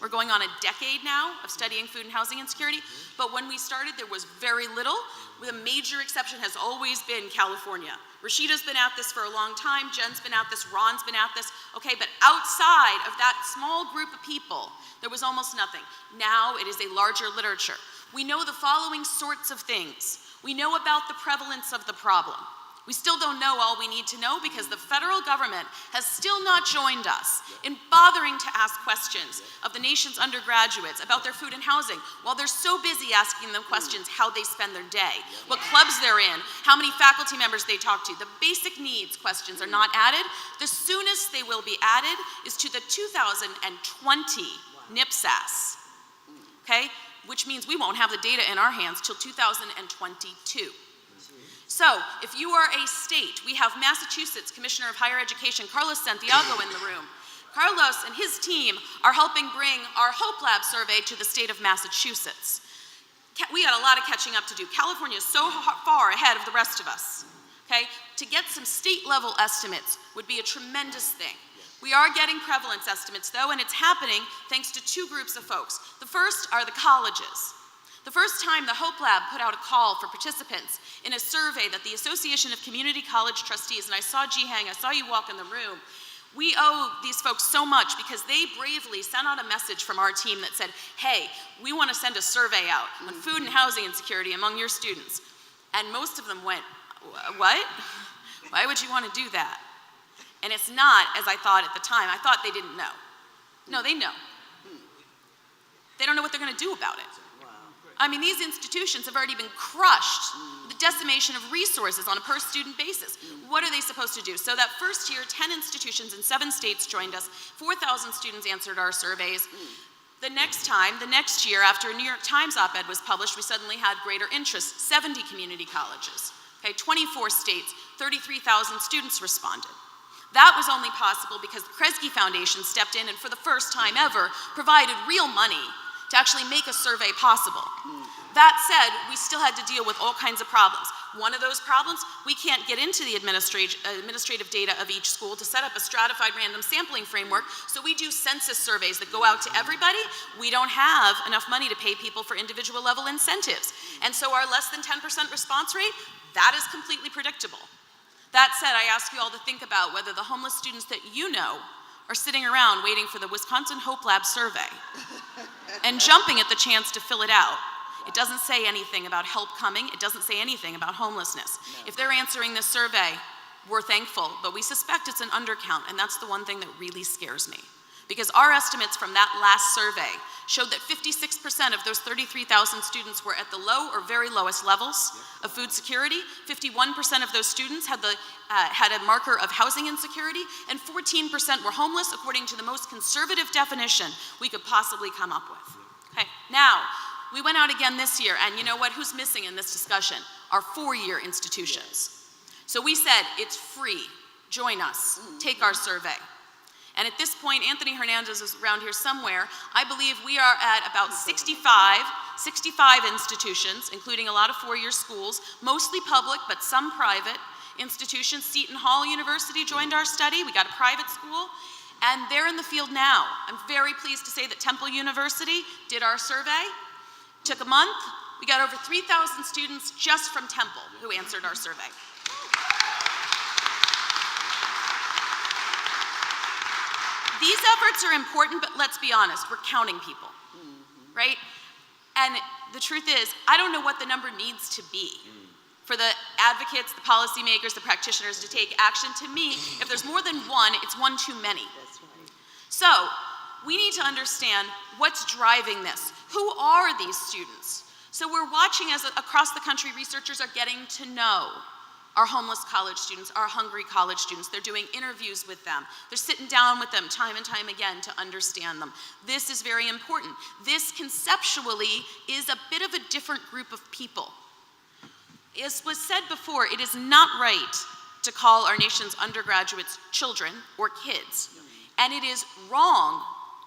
We're going on a decade now of studying food and housing insecurity. But when we started, there was very little. The major exception has always been California. Rashida's been at this for a long time. Jen's been at this. Ron's been at this. Okay, but outside of that small group of people, there was almost nothing. Now it is a larger literature. We know the following sorts of things. We know about the prevalence of the problem. We still don't know all we need to know because the federal government has still not joined us in bothering to ask questions of the nation's undergraduates about their food and housing while they're so busy asking them questions how they spend their day, what clubs they're in, how many faculty members they talk to. The basic needs questions are not added. The soonest they will be added is to the 2020 NIPSAS, okay? Which means we won't have the data in our hands till 2022. So, if you are a state, we have Massachusetts Commissioner of Higher Education, Carlos Santiago, in the room. Carlos and his team are helping bring our Hope Lab survey to the state of Massachusetts. We got a lot of catching up to do. California is so far ahead of the rest of us. Okay? To get some state-level estimates would be a tremendous thing. We are getting prevalence estimates, though, and it's happening thanks to two groups of folks. The first are the colleges. The first time the Hope Lab put out a call for participants in a survey that the Association of Community College Trustees, and I saw Jihang, I saw you walk in the room, we owe these folks so much because they bravely sent out a message from our team that said, hey, we want to send a survey out on food and housing insecurity among your students. And most of them went, what? Why would you want to do that? And it's not as I thought at the time. I thought they didn't know. No, they know. They don't know what they're going to do about it. I mean, these institutions have already been crushed with the decimation of resources on a per-student basis. What are they supposed to do? So that first year, 10 institutions in 7 states joined us. 4,000 students answered our surveys. The next year, after a New York Times op-ed was published, we suddenly had greater interest. 70 community colleges, okay, 24 states, 33,000 students responded. That was only possible because the Kresge Foundation stepped in and for the first time ever provided real money to actually make a survey possible. That said, we still had to deal with all kinds of problems. One of those problems, we can't get into the administrative data of each school to set up a stratified random sampling framework, so we do census surveys that go out to everybody. We don't have enough money to pay people for individual level incentives. And so our less than 10% response rate, that is completely predictable. That said, I ask you all to think about whether the homeless students that you know are sitting around waiting for the Wisconsin Hope Lab survey and jumping at the chance to fill it out. It doesn't say anything about help coming. It doesn't say anything about homelessness. No. If they're answering this survey, we're thankful, but we suspect it's an undercount, and that's the one thing that really scares me. Because our estimates from that last survey showed that 56% of those 33,000 students were at the low or very lowest levels of food security. 51% of those students had a marker of housing insecurity, and 14% were homeless according to the most conservative definition we could possibly come up with. Okay, now, we went out again this year, and you know what? Who's missing in this discussion? Our 4-year institutions. So we said, it's free. Join us. Take our survey. And at this point, Anthony Hernandez is around here somewhere. I believe we are at about 65 institutions, including a lot of four-year schools, mostly public, but some private institutions. Seton Hall University joined our study. We got a private school, and they're in the field now. I'm very pleased to say that Temple University did our survey. Took a month. We got over 3,000 students just from Temple who answered our survey. These efforts are important, but let's be honest, we're counting people, right? And the truth is, I don't know what the number needs to be for the advocates, the policymakers, the practitioners to take action. To me, if there's more than one, it's one too many. So we need to understand what's driving this. Who are these students? So we're watching as across the country, researchers are getting to know our homeless college students, our hungry college students. They're doing interviews with them. They're sitting down with them time and time again to understand them. This is very important. This conceptually is a bit of a different group of people. As was said before, it is not right to call our nation's undergraduates children or kids. And it is wrong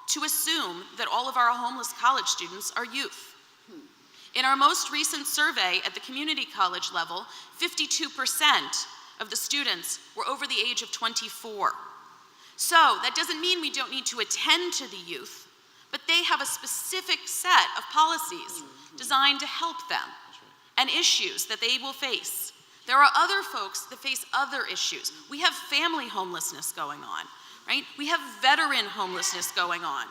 to assume that all of our homeless college students are youth. In our most recent survey at the community college level, 52% of the students were over the age of 24. So that doesn't mean we don't need to attend to the youth, but they have a specific set of policies designed to help them and issues that they will face. There are other folks that face other issues. We have family homelessness going on, right? We have veteran homelessness going on.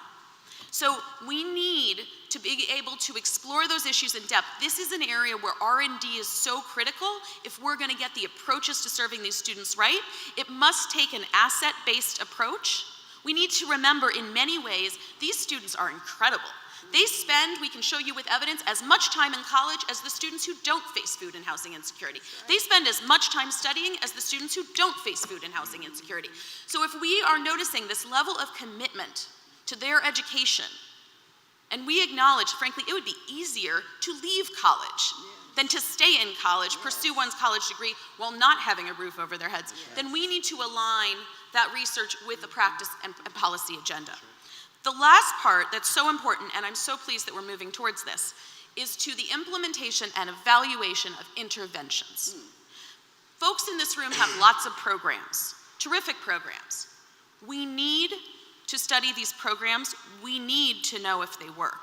So we need to be able to explore those issues in depth. This is an area where R&D is so critical. If we're going to get the approaches to serving these students right, it must take an asset-based approach. We need to remember, in many ways, these students are incredible. They spend, we can show you with evidence, as much time in college as the students who don't face food and housing insecurity. They spend as much time studying as the students who don't face food and housing insecurity. So if we are noticing this level of commitment to their education, and we acknowledge, frankly, it would be easier to leave college than to stay in college, pursue one's college degree while not having a roof over their heads, then we need to align that research with the practice and policy agenda. The last part that's so important, and I'm so pleased that we're moving towards this, is to the implementation and evaluation of interventions. Folks in this room have lots of programs, terrific programs. We need to study these programs. We need to know if they work.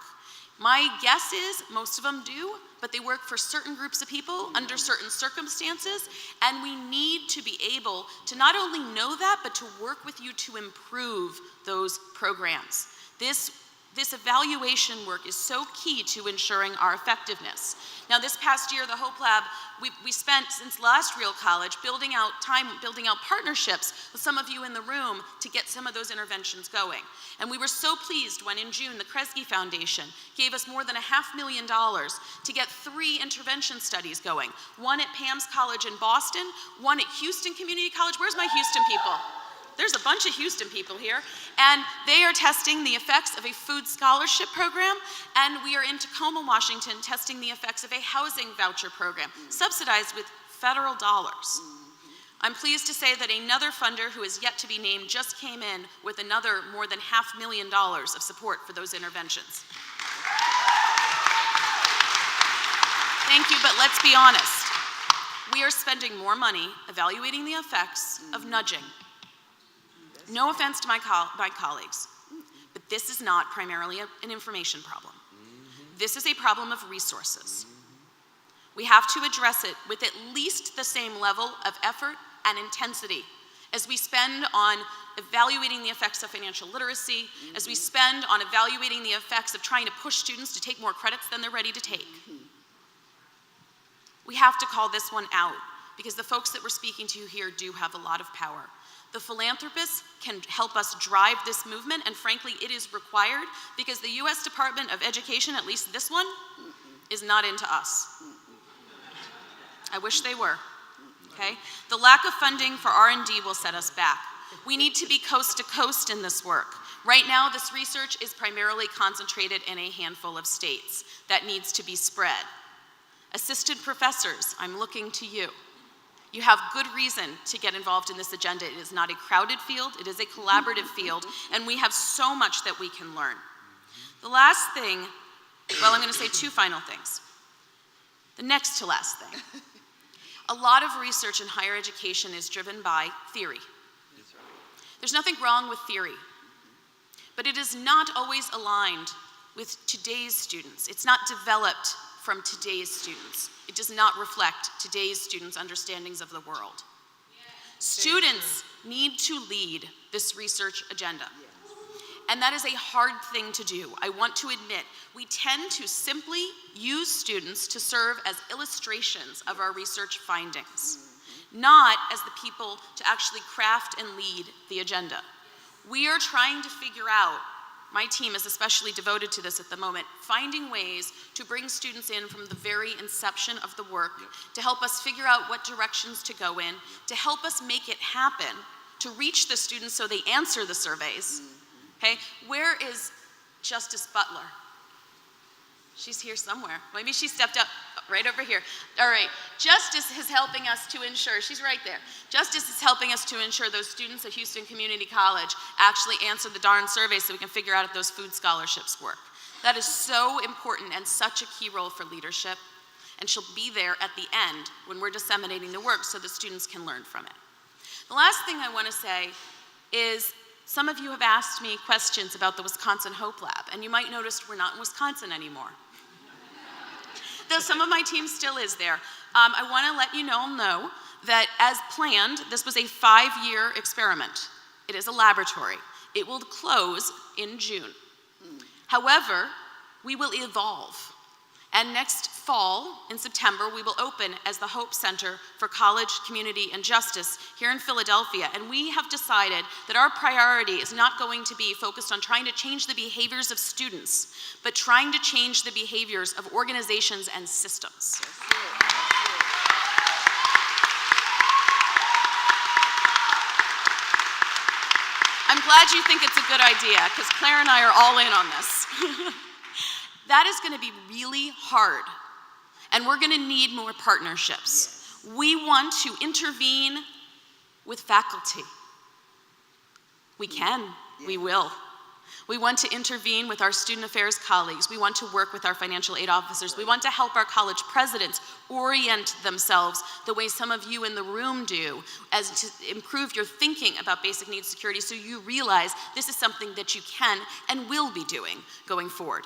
My guess is most of them do, but they work for certain groups of people under certain circumstances, and we need to be able to not only know that, but to work with you to improve those programs. This evaluation work is so key to ensuring our effectiveness. Now, this past year, the Hope Lab, we spent, since last Real College, building out partnerships with some of you in the room to get some of those interventions going. And we were so pleased when in June, the Kresge Foundation gave us more than $500,000 to get 3 intervention studies going. One at Pam's College in Boston, one at Houston Community College. Where's my Houston people? There's a bunch of Houston people here, and they are testing the effects of a food scholarship program, and we are in Tacoma, Washington, testing the effects of a housing voucher program, subsidized with federal dollars. I'm pleased to say that another funder who is yet to be named just came in with another more than $500,000 of support for those interventions. Thank you, but let's be honest. We are spending more money evaluating the effects of nudging. No offense to my colleagues, but this is not primarily an information problem. This is a problem of resources. We have to address it with at least the same level of effort and intensity as we spend on evaluating the effects of financial literacy, as we spend on evaluating the effects of trying to push students to take more credits than they're ready to take. We have to call this one out, because the folks that we're speaking to here do have a lot of power. The philanthropists can help us drive this movement, and frankly, it is required because the US Department of Education, at least this one, is not into us. I wish they were, okay? The lack of funding for R&D will set us back. We need to be coast to coast in this work. Right now, this research is primarily concentrated in a handful of states. That needs to be spread. Assistant professors, I'm looking to you. You have good reason to get involved in this agenda. It is not a crowded field, it is a collaborative field, and we have so much that we can learn. The last thing, well, I'm going to say two final things. The next to last thing. A lot of research in higher education is driven by theory. There's nothing wrong with theory, but it is not always aligned with today's students. It's not developed from today's students. It does not reflect today's students' understandings of the world. Students need to lead this research agenda. And that is a hard thing to do. I want to admit, we tend to simply use students to serve as illustrations of our research findings, not as the people to actually craft and lead the agenda. We are trying to figure out, my team is especially devoted to this at the moment, finding ways to bring students in from the very inception of the work, to help us figure out what directions to go in, to help us make it happen, to reach the students so they answer the surveys. Okay, where is Justice Butler? She's here somewhere. Maybe she stepped up right over here. All right, Justice is helping us to ensure, she's right there. Justice is helping us to ensure those students at Houston Community College actually answer the darn survey so we can figure out if those food scholarships work. That is so important and such a key role for leadership. And she'll be there at the end when we're disseminating the work so the students can learn from it. The last thing I want to say is, some of you have asked me questions about the Wisconsin Hope Lab, and you might notice we're not in Wisconsin anymore. Though some of my team still is there. I want to let you all know that as planned, this was a 5-year experiment. It is a laboratory. It will close in June. However, we will evolve. And next fall, in September, we will open as the Hope Center for College, Community, and Justice here in Philadelphia. And we have decided that our priority is not going to be focused on trying to change the behaviors of students, but trying to change the behaviors of organizations and systems. I'm glad you think it's a good idea, because Clare and I are all in on this. That is going to be really hard, and we're going to need more partnerships. Yes. We want to intervene with faculty. We can, we will. We want to intervene with our student affairs colleagues. We want to work with our financial aid officers. We want to help our college presidents orient themselves the way some of you in the room do, as to improve your thinking about basic needs security, so you realize this is something that you can and will be doing going forward.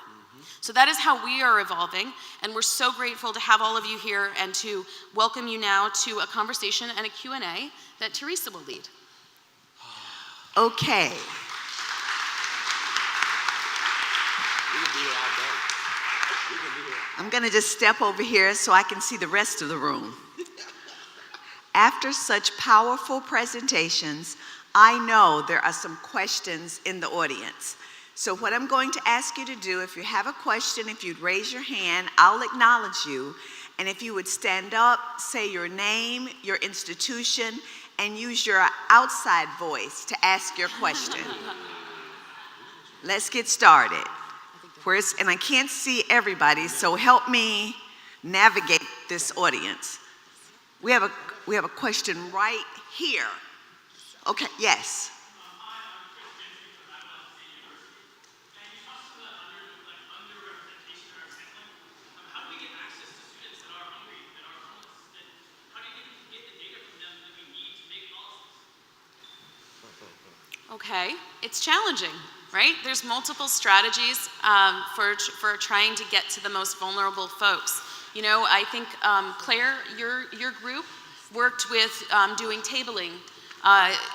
So that is how we are evolving, and we're so grateful to have all of you here and to welcome you now to a conversation and a Q&A that Theresa will lead. Okay. I'm going to just step over here so I can see the rest of the room. After such powerful presentations, I know there are some questions in the audience. So what I'm going to ask you to do, if you have a question, if you'd raise your hand, I'll acknowledge you. And if you would stand up, say your name, your institution, and use your outside voice to ask your question. Let's get started. And I can't see everybody, so help me navigate this audience. We have a question right here. Okay, yes. Okay, it's challenging, right? There's multiple strategies for trying to get to the most vulnerable folks. You know, I think Clare, your group worked with doing tabling,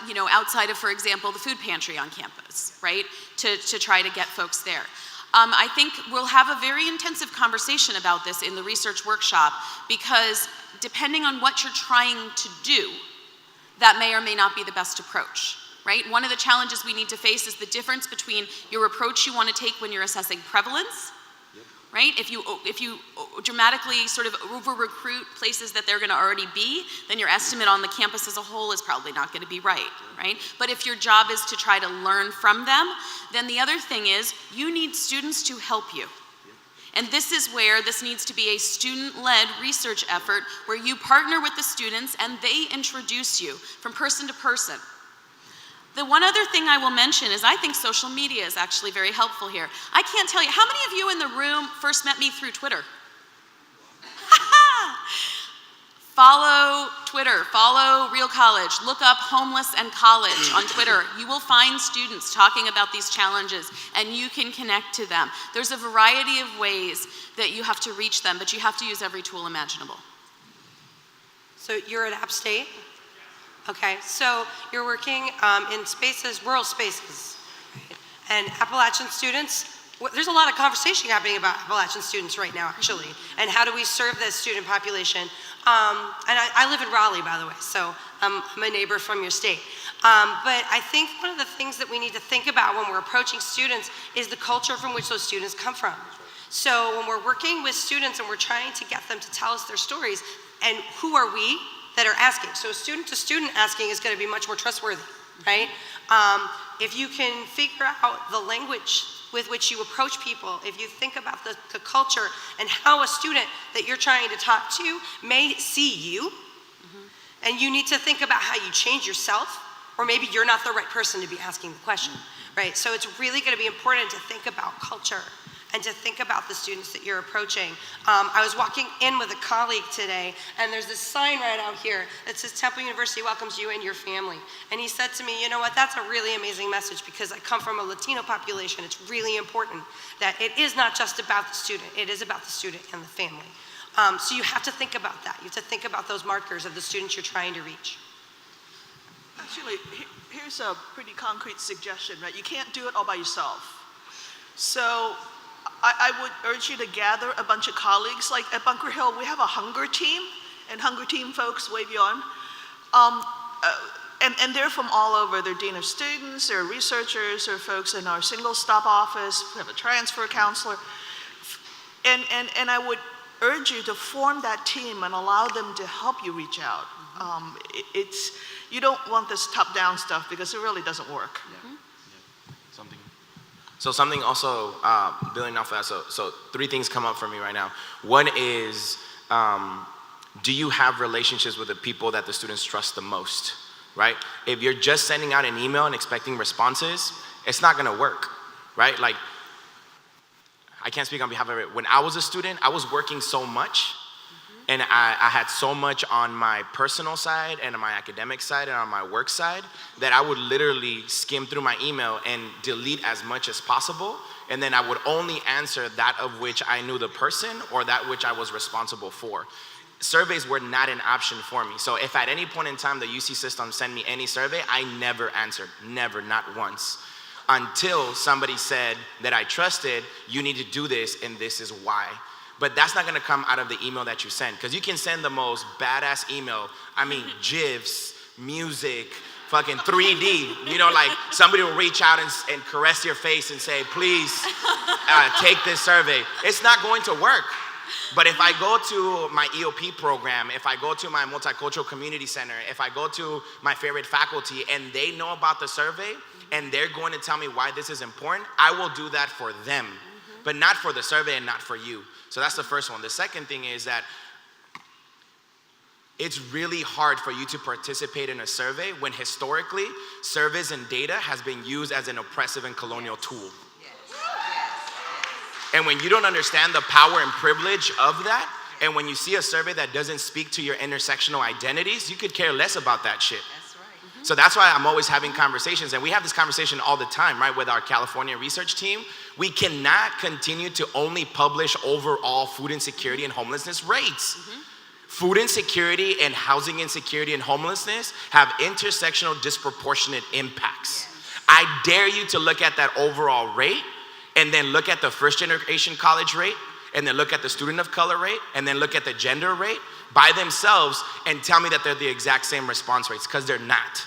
you know, outside of, for example, the food pantry on campus, right? To try to get folks there. I think we'll have a very intensive conversation about this in the research workshop, because depending on what you're trying to do, that may or may not be the best approach. Right? One of the challenges we need to face is the difference between your approach you want to take when you're assessing prevalence, right? If you dramatically sort of over-recruit places that they're going to already be, then your estimate on the campus as a whole is probably not going to be right? But if your job is to try to learn from them, then the other thing is you need students to help you. And this is where this needs to be a student-led research effort where you partner with the students and they introduce you from person to person. The one other thing I will mention is I think social media is actually very helpful here. I can't tell you, how many of you in the room first met me through Twitter? Follow Twitter, follow Real College, look up Homeless and College on Twitter. You will find students talking about these challenges and you can connect to them. There's a variety of ways that you have to reach them, but you have to use every tool imaginable. So you're at App State? Okay, so you're working in spaces, rural spaces, right? And Appalachian students, there's a lot of conversation happening about Appalachian students right now, actually, and how do we serve this student population. And I live in Raleigh, by the way, so I'm a neighbor from your state. But I think one of the things that we need to think about when we're approaching students is the culture from which those students come from. So when we're working with students and we're trying to get them to tell us their stories, and who are we that are asking? So student to student asking is going to be much more trustworthy, right? If you can figure out the language with which you approach people, if you think about the culture and how a student that you're trying to talk to may see you, and you need to think about how you change yourself, or maybe you're not the right person to be asking the question, right? So it's really going to be important to think about culture and to think about the students that you're approaching. I was walking in with a colleague today, and there's this sign right out here that says Temple University welcomes you and your family. And he said to me, you know what, that's a really amazing message because I come from a Latino population. It's really important that it is not just about the student, it is about the student and the family. So you have to think about that. You have to think about those markers of the students you're trying to reach. Actually, here's a pretty concrete suggestion, right? You can't do it all by yourself. So I would urge you to gather a bunch of colleagues. Like at Bunker Hill, we have a hunger team, and hunger team folks, wave you on. And they're from all over. They're dean of students, they're researchers, they're folks in our single stop office, we have a transfer counselor. And I would urge you to form that team and allow them to help you reach out. You don't want this top-down stuff because it really doesn't work. So something also, building off of that, so three things come up for me right now. One is, do you have relationships with the people that the students trust the most, right? If you're just sending out an email and expecting responses, it's not gonna work, right? Like, I can't speak on behalf of it. When I was a student, I was working so much, and I had so much on my personal side and on my academic side and on my work side that I would literally skim through my email and delete as much as possible. And then I would only answer that of which I knew the person or that which I was responsible for. Surveys were not an option for me. So if at any point in time the UC system sent me any survey, I never answered, never, not once. Until somebody said that I trusted, you need to do this and this is why. But that's not gonna come out of the email that you send, because you can send the most badass email. I mean, GIFs, music, fucking 3D. You know, like somebody will reach out and caress your face and say, please take this survey. It's not going to work. But if I go to my EOP program, if I go to my multicultural community center, if I go to my favorite faculty and they know about the survey and they're going to tell me why this is important, I will do that for them, but not for the survey and not for you. So that's the first one. The second thing is that it's really hard for you to participate in a survey when historically surveys and data has been used as an oppressive and colonial tool. And when you don't understand the power and privilege of that, and when you see a survey that doesn't speak to your intersectional identities, you could care less about that shit. That's right. So that's why I'm always having conversations, and we have this conversation all the time, right, with our California research team. We cannot continue to only publish overall food insecurity and homelessness rates. Food insecurity and housing insecurity and homelessness have intersectional disproportionate impacts. I dare you to look at that overall rate and then look at the first generation college rate and then look at the student of color rate and then look at the gender rate by themselves and tell me that they're the exact same response rates, because they're not.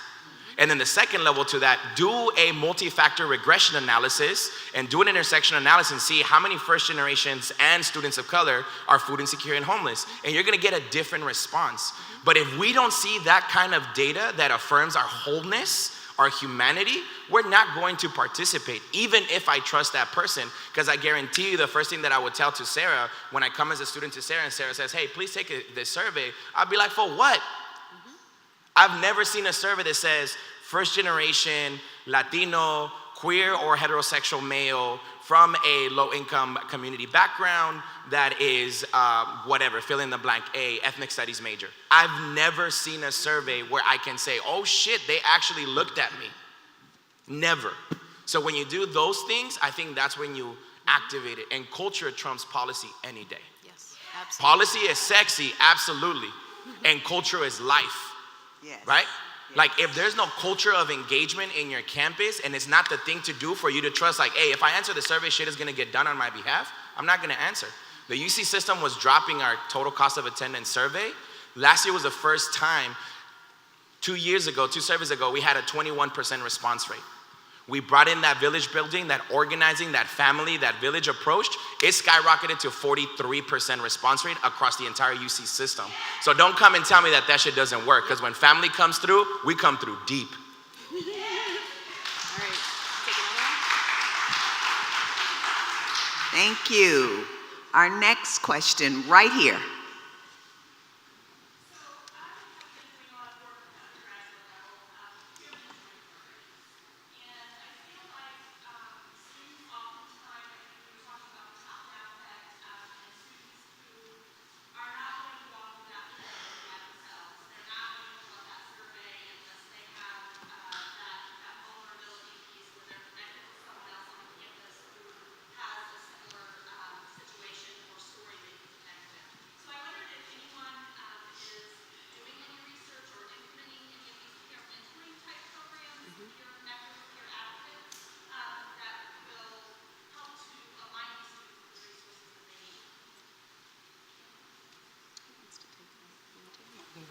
And then the second level to that, do a multi-factor regression analysis and do an intersectional analysis and see how many first generations and students of color are food insecure and homeless. And you're gonna get a different response. But if we don't see that kind of data that affirms our wholeness, our humanity, we're not going to participate, even if I trust that person, because I guarantee you the first thing that I would tell to Sara when I come as a student to Sara and Sara says, hey, please take this survey, I'll be like, for what? I've never seen a survey that says first generation, Latino, queer or heterosexual male from a low-income community background that is whatever, fill in the blank, a ethnic studies major. I've never seen a survey where I can say, oh shit, they actually looked at me. Never. So when you do those things, I think that's when you activate it. And culture trumps policy any day. Yes, absolutely. Policy is sexy, absolutely. And culture is life, Yes. right? Like if there's no culture of engagement in your campus and it's not the thing to do for you to trust, like, hey, if I answer the survey, shit is gonna get done on my behalf, I'm not gonna answer. The UC system was dropping our total cost of attendance survey. Last year was the first time, 2 surveys ago, we had a 21% response rate. We brought in that village building, that organizing, that family, that village approach. It skyrocketed to 43% response rate across the entire UC system. So don't come and tell me that that shit doesn't work, because when family comes through, we come through deep. All right, take another one. Thank you. Our next question right here.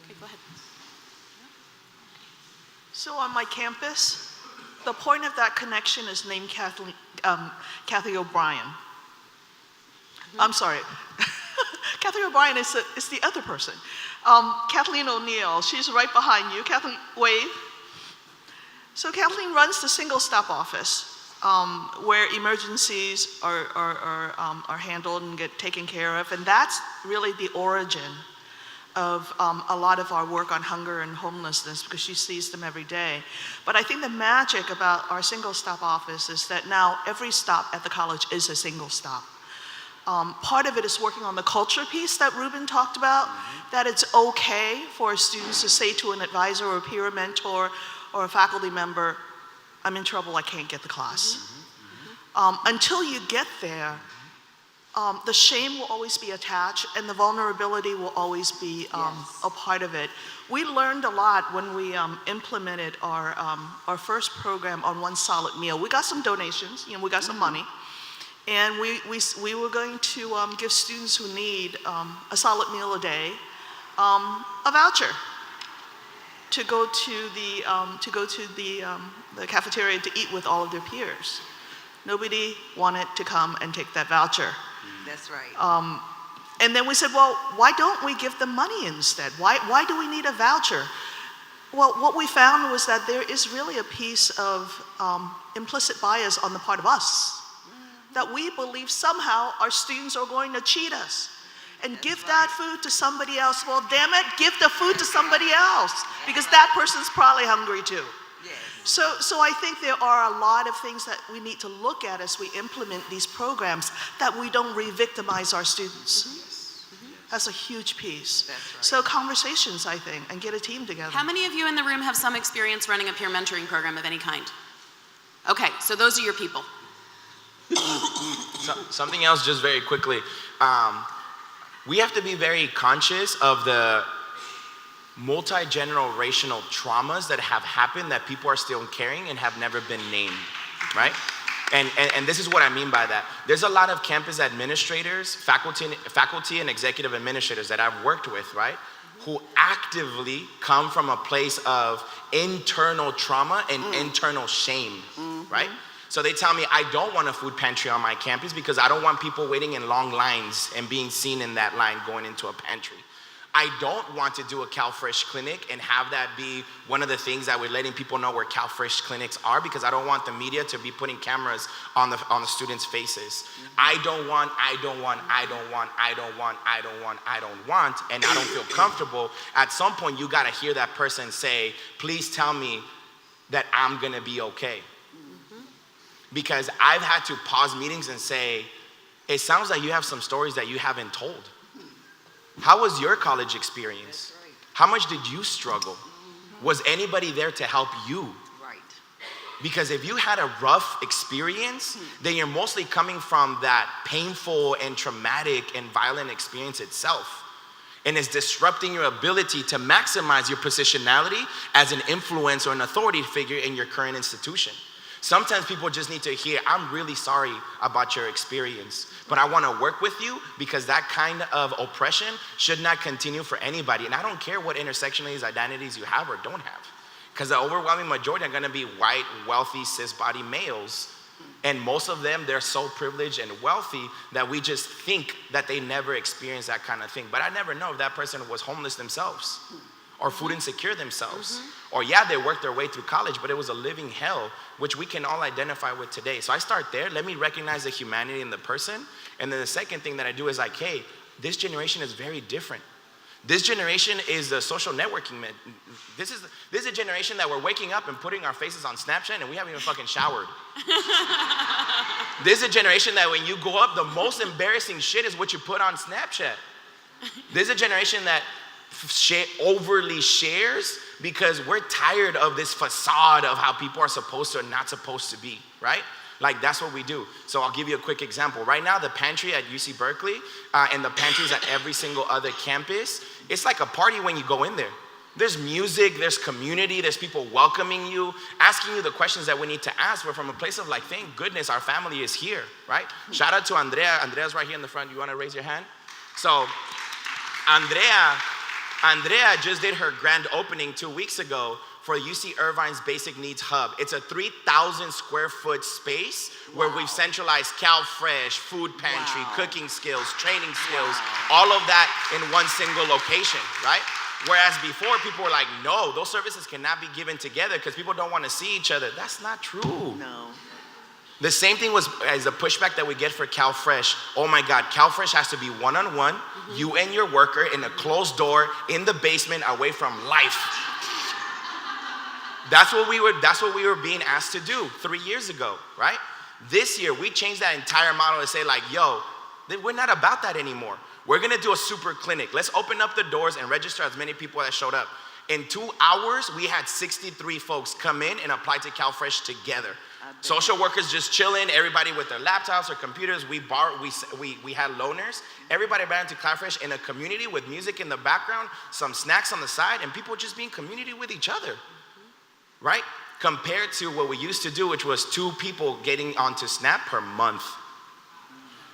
Okay, go ahead. So on my campus, the point of that connection is named Kathy O'Brien. I'm sorry. Kathy O'Brien is the other person. Kathleen O'Neill, she's right behind you. Kathleen, wave. So Kathleen runs the single stop office where emergencies are handled and get taken care of. And that's really the origin of a lot of our work on hunger and homelessness, because she sees them every day. But I think the magic about our single stop office is that now every stop at the college is a single stop. Part of it is working on the culture piece that Ruben talked about, that it's okay for students to say to an advisor or a peer mentor or a faculty member, I'm in trouble, I can't get the class. Until you get there, the shame will always be attached and the vulnerability will always be a part of it. We learned a lot when we implemented our first program on one solid meal. We got some donations, we got some money, and we were going to give students who need a solid meal a day a voucher to go to the cafeteria to eat with all of their peers. Nobody wanted to come and take that voucher. That's right. And then we said, well, why don't we give them money instead? Why do we need a voucher? Well, what we found was that there is really a piece of implicit bias on the part of us, that we believe somehow our students are going to cheat us and give that food to somebody else. Well, damn it, give the food to somebody else, because that person's probably hungry too. So I think there are a lot of things that we need to look at as we implement these programs, that we don't re-victimize our students. That's a huge piece. That's right. So conversations, I think, and get a team together. How many of you in the room have some experience running a peer mentoring program of any kind? Okay, so those are your people. Something else just very quickly. We have to be very conscious of the multi-generational traumas that have happened that people are still carrying and have never been named, right? And this is what I mean by that. There's a lot of campus administrators, faculty and executive administrators that I've worked with, right? Who actively come from a place of internal trauma and internal shame, right? So they tell me, I don't want a food pantry on my campus because I don't want people waiting in long lines and being seen in that line going into a pantry. I don't want to do a CalFresh clinic and have that be one of the things that we're letting people know where CalFresh clinics are, because I don't want the media to be putting cameras on the students' faces. I don't want, and I don't feel comfortable. At some point, you gotta hear that person say, please tell me that I'm gonna be okay. Because I've had to pause meetings and say, it sounds like you have some stories that you haven't told. How was your college experience? How much did you struggle? Was anybody there to help you? Right. Because if you had a rough experience, then you're mostly coming from that painful and traumatic and violent experience itself. And it's disrupting your ability to maximize your positionality as an influence or an authority figure in your current institution. Sometimes people just need to hear, I'm really sorry about your experience, but I want to work with you, because that kind of oppression should not continue for anybody. And I don't care what intersectionalist identities you have or don't have, because the overwhelming majority are going to be white, wealthy, cis-body males. And most of them, they're so privileged and wealthy that we just think that they never experienced that kind of thing. But I never know if that person was homeless themselves, or food insecure themselves. Or yeah, they worked their way through college, but it was a living hell, which we can all identify with today. So I start there. Let me recognize the humanity in the person. And then the second thing that I do is like, hey, this generation is very different. This generation is the social networking. This is a generation that we're waking up and putting our faces on Snapchat and we haven't even fucking showered. This is a generation that when you go up, the most embarrassing shit is what you put on Snapchat. This is a generation that overly shares because we're tired of this facade of how people are supposed to or not supposed to be, right? Like, that's what we do. So I'll give you a quick example. Right now, the pantry at UC Berkeley and the pantries at every single other campus, it's like a party when you go in there. There's music, there's community, there's people welcoming you, asking you the questions that we need to ask, but from a place of like, thank goodness our family is here, right? Shout out to Andrea. Andrea's right here in the front. You want to raise your hand? So Andrea just did her grand opening 2 weeks ago for UC Irvine's Basic Needs Hub. It's a 3,000 square foot space where we've centralized CalFresh, food pantry, cooking skills, training skills, all of that in one single location, right? Whereas before people were like, no, those services cannot be given together because people don't want to see each other. That's not true. No. The same thing as the pushback that we get for CalFresh. Oh my God, CalFresh has to be one-on-one, you and your worker in a closed door, in the basement, away from life. That's what we were being asked to do 3 years ago, right? This year, we changed that entire model to say like, yo, we're not about that anymore. We're gonna do a super clinic. Let's open up the doors and register as many people as showed up. In 2 hours, we had 63 folks come in and apply to CalFresh together. Social workers just chilling, everybody with their laptops or computers. We had loaners. Everybody ran into CalFresh in a community with music in the background, some snacks on the side, and people just being community with each other, right? Compared to what we used to do, which was 2 people getting onto Snap per month.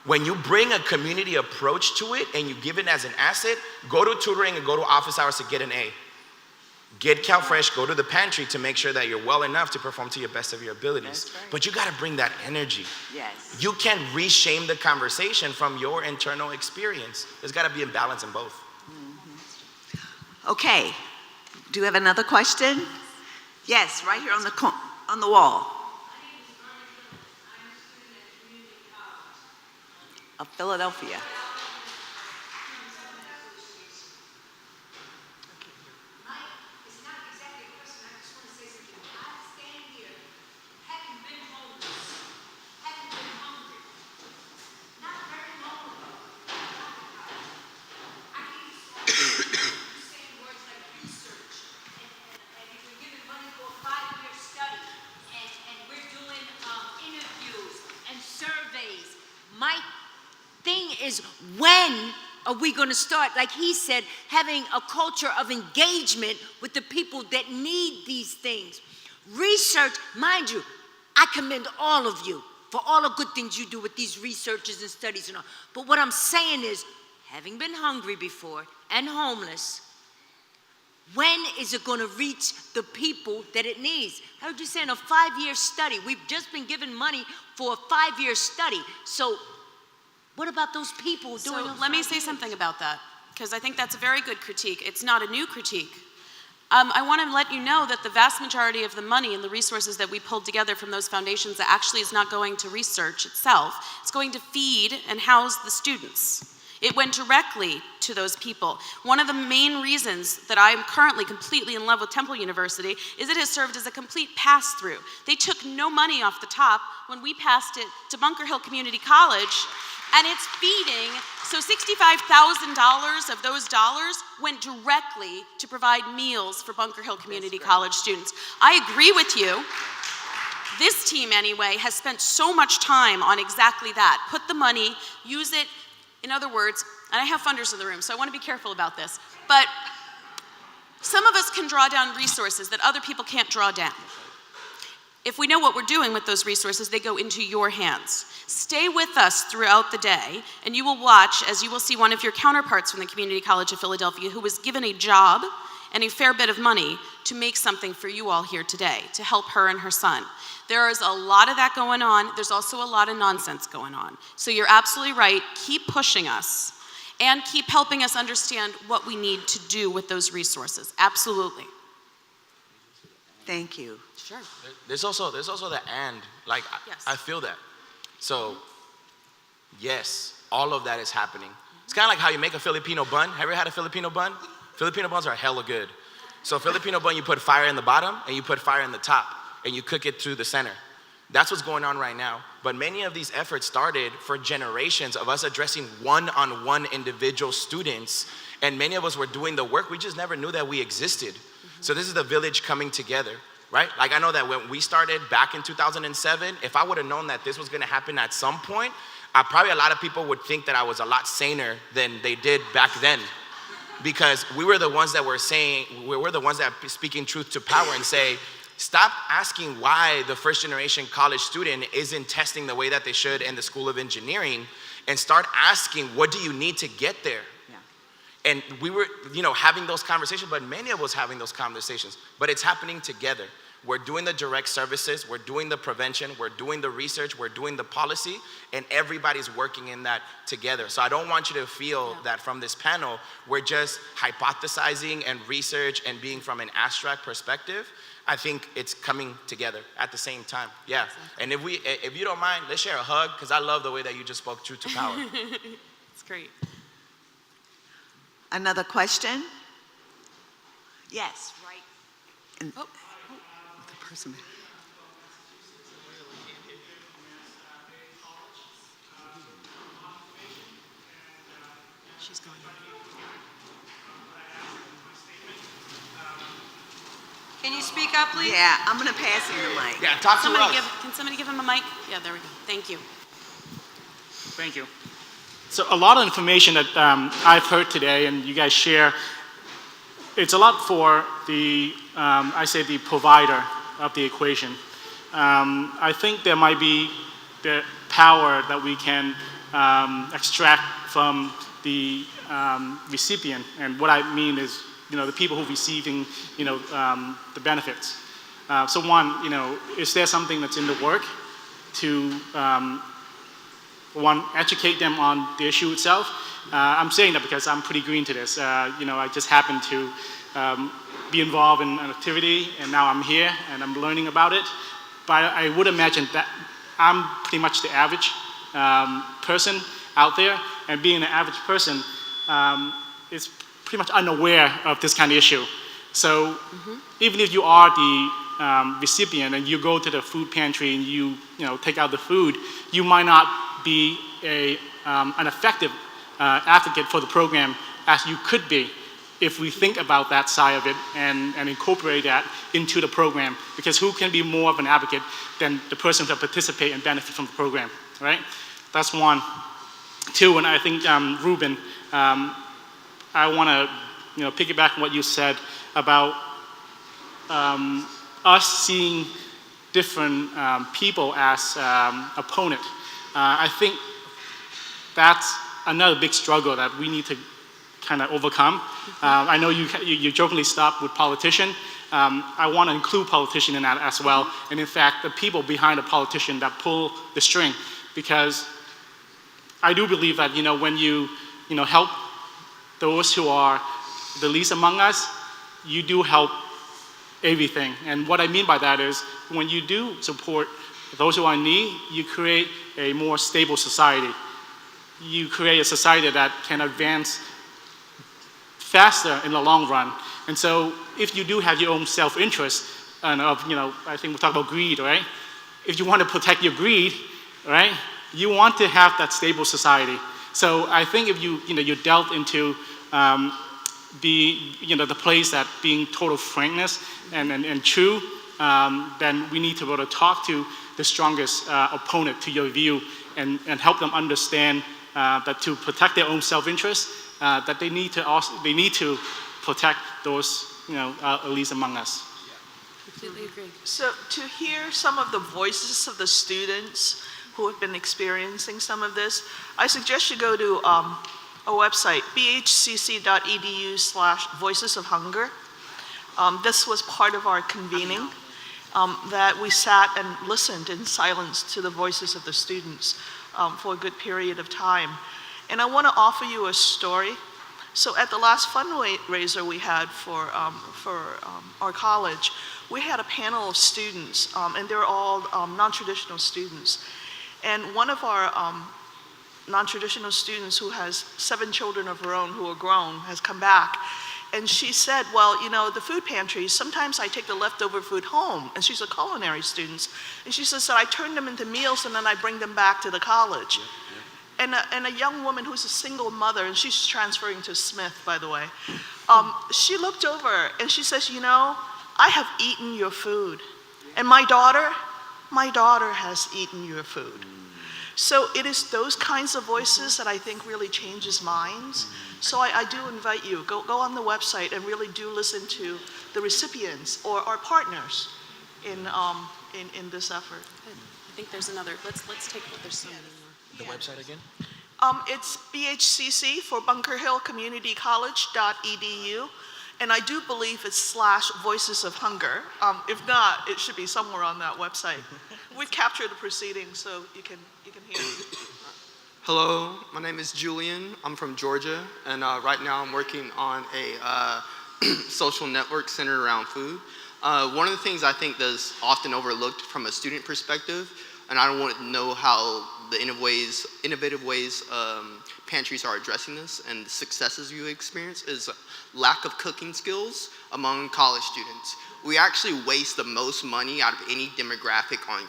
When you bring a community approach to it and you give it as an asset, go to tutoring and go to office hours to get an A. Get CalFresh, go to the pantry to make sure that you're well enough to perform to your best of your abilities. Right. But you gotta bring that energy. Yes. You can't reshame the conversation from your internal experience. There's gotta be a balance in both. Okay, do you have another question? Yes, right here on the wall. Of Philadelphia. Is when are we going to start, like he said, having a culture of engagement with the people that need these things? Research, mind you, I commend all of you for all the good things you do with these researches and studies and all. But what I'm saying is, having been hungry before and homeless, when is it going to reach the people that it needs? I heard you saying a 5-year study. We've just been given money for a 5-year study. So what about those people doing? So let me say something about that, because I think that's a very good critique. It's not a new critique. I want to let you know that the vast majority of the money and the resources that we pulled together from those foundations that actually is not going to research itself. It's going to feed and house the students. It went directly to those people. One of the main reasons that I'm currently completely in love with Temple University is it has served as a complete pass-through. They took no money off the top when we passed it to Bunker Hill Community College, and it's feeding, so $65,000 of those dollars went directly to provide meals for Bunker Hill Community College students. I agree with you. This team, anyway, has spent so much time on exactly that. Put the money, use it. In other words, and I have funders in the room, so I want to be careful about this, but some of us can draw down resources that other people can't draw down. If we know what we're doing with those resources, they go into your hands. Stay with us throughout the day, and you will watch as you will see one of your counterparts from the Community College of Philadelphia who was given a job and a fair bit of money to make something for you all here today, to help her and her son. There is a lot of that going on. There's also a lot of nonsense going on. So you're absolutely right. Keep pushing us and keep helping us understand what we need to do with those resources. Absolutely. Thank you. Sure. There's also the and, like, Yes. I feel that. So, yes, all of that is happening. It's kind of like how you make a Filipino bun. Have you ever had a Filipino bun? Filipino buns are hella good. So Filipino bun, you put fire in the bottom and you put fire in the top and you cook it through the center. That's what's going on right now. But many of these efforts started for generations of us addressing one-on-one individual students, and many of us were doing the work. We just never knew that we existed. So this is the village coming together, right? Like, I know that when we started back in 2007, if I would have known that this was gonna happen at some point, probably a lot of people would think that I was a lot saner than they did back then. Because we were the ones that were saying, we were the ones that are speaking truth to power and say, stop asking why the first generation college student isn't testing the way that they should in the School of Engineering, and start asking, what do you need to get there? Yeah. And we were, having those conversations, but many of us having those conversations, but it's happening together. We're doing the direct services, we're doing the prevention, we're doing the research, we're doing the policy, and everybody's working in that together. So I don't want you to feel that from this panel, we're just hypothesizing and research and being from an abstract perspective. I think it's coming together at the same time. Yeah. Exactly. And if you don't mind, let's share a hug, because I love the way that you just spoke truth to power. It's great. Another question? Yes, right. And Oh. the person. She's going. Can you speak up, please? Yeah, I'm gonna pass you the mic. Yeah, talk to us. Can somebody give him a mic? Yeah, there we go. Thank you. Thank you. So a lot of information that I've heard today and you guys share, it's a lot for the, I say the provider of the equation. I think there might be the power that we can extract from the recipient, and what I mean is, the people who are receiving, the benefits. So one, is there something that's in the work to, one, educate them on the issue itself? I'm saying that because I'm pretty green to this. I just happen to be involved in an activity, and now I'm here and I'm learning about it. But I would imagine that I'm pretty much the average person out there, and being an average person is pretty much unaware of this kind of issue. So even if you are the recipient and you go to the food pantry and you take out the food, you might not be an effective advocate for the program as you could be if we think about that side of it and incorporate that into the program. Because who can be more of an advocate than the person that participate and benefit from the program, right? That's one. Two, and I think Ruben, I want to piggyback on what you said about us seeing different people as opponent. I think that's another big struggle that we need to kind of overcome. I know you jokingly stopped with politician. I want to include politician in that as well, and in fact the people behind the politician that pull the string, because I do believe that when you help those who are the least among us, you do help everything. And what I mean by that is when you do support those who are in need, you create a more stable society. You create a society that can advance faster in the long run. And so if you do have your own self-interest, and I think we'll talk about greed, right? If you want to protect your greed, right, you want to have that stable society. So I think if you delve into the place that being total frankness and true, then we need to be able to talk to the strongest opponent to your view and help them understand that to protect their own self-interest, that they need to protect those least among us. Completely agree. So to hear some of the voices of the students who have been experiencing some of this, I suggest you go to a website, bhcc.edu/Voices of Hunger. This was part of our convening, that we sat and listened in silence to the voices of the students for a good period of time. And I want to offer you a story. So at the last fundraiser we had for our college, we had a panel of students, and they're all non-traditional students. And one of our non-traditional students who has 7 children of her own who are grown has come back. And she said, well, the food pantries, sometimes I take the leftover food home. And she's a culinary student. And she says that I turn them into meals and then I bring them back to the college. And a young woman who's a single mother, and she's transferring to Smith, by the way, she looked over and she says, I have eaten your food. And my daughter has eaten your food. So it is those kinds of voices that I think really changes minds. So I do invite you, go on the website and really do listen to the recipients or our partners in this effort. I think there's another. Let's take. There's so many more. The website again? It's BHCC for bunkerhillcommunitycollege.edu. And I do believe it's /Voices of Hunger. If not, it should be somewhere on that website. We've captured the proceedings, so you can hear it. Hello, my name is Julian. I'm from Georgia, and right now I'm working on a social network centered around food. One of the things I think that's often overlooked from a student perspective, and I don't want to know how the innovative ways pantries are addressing this and the successes you experience, is lack of cooking skills among college students. We actually waste the most money out of any demographic on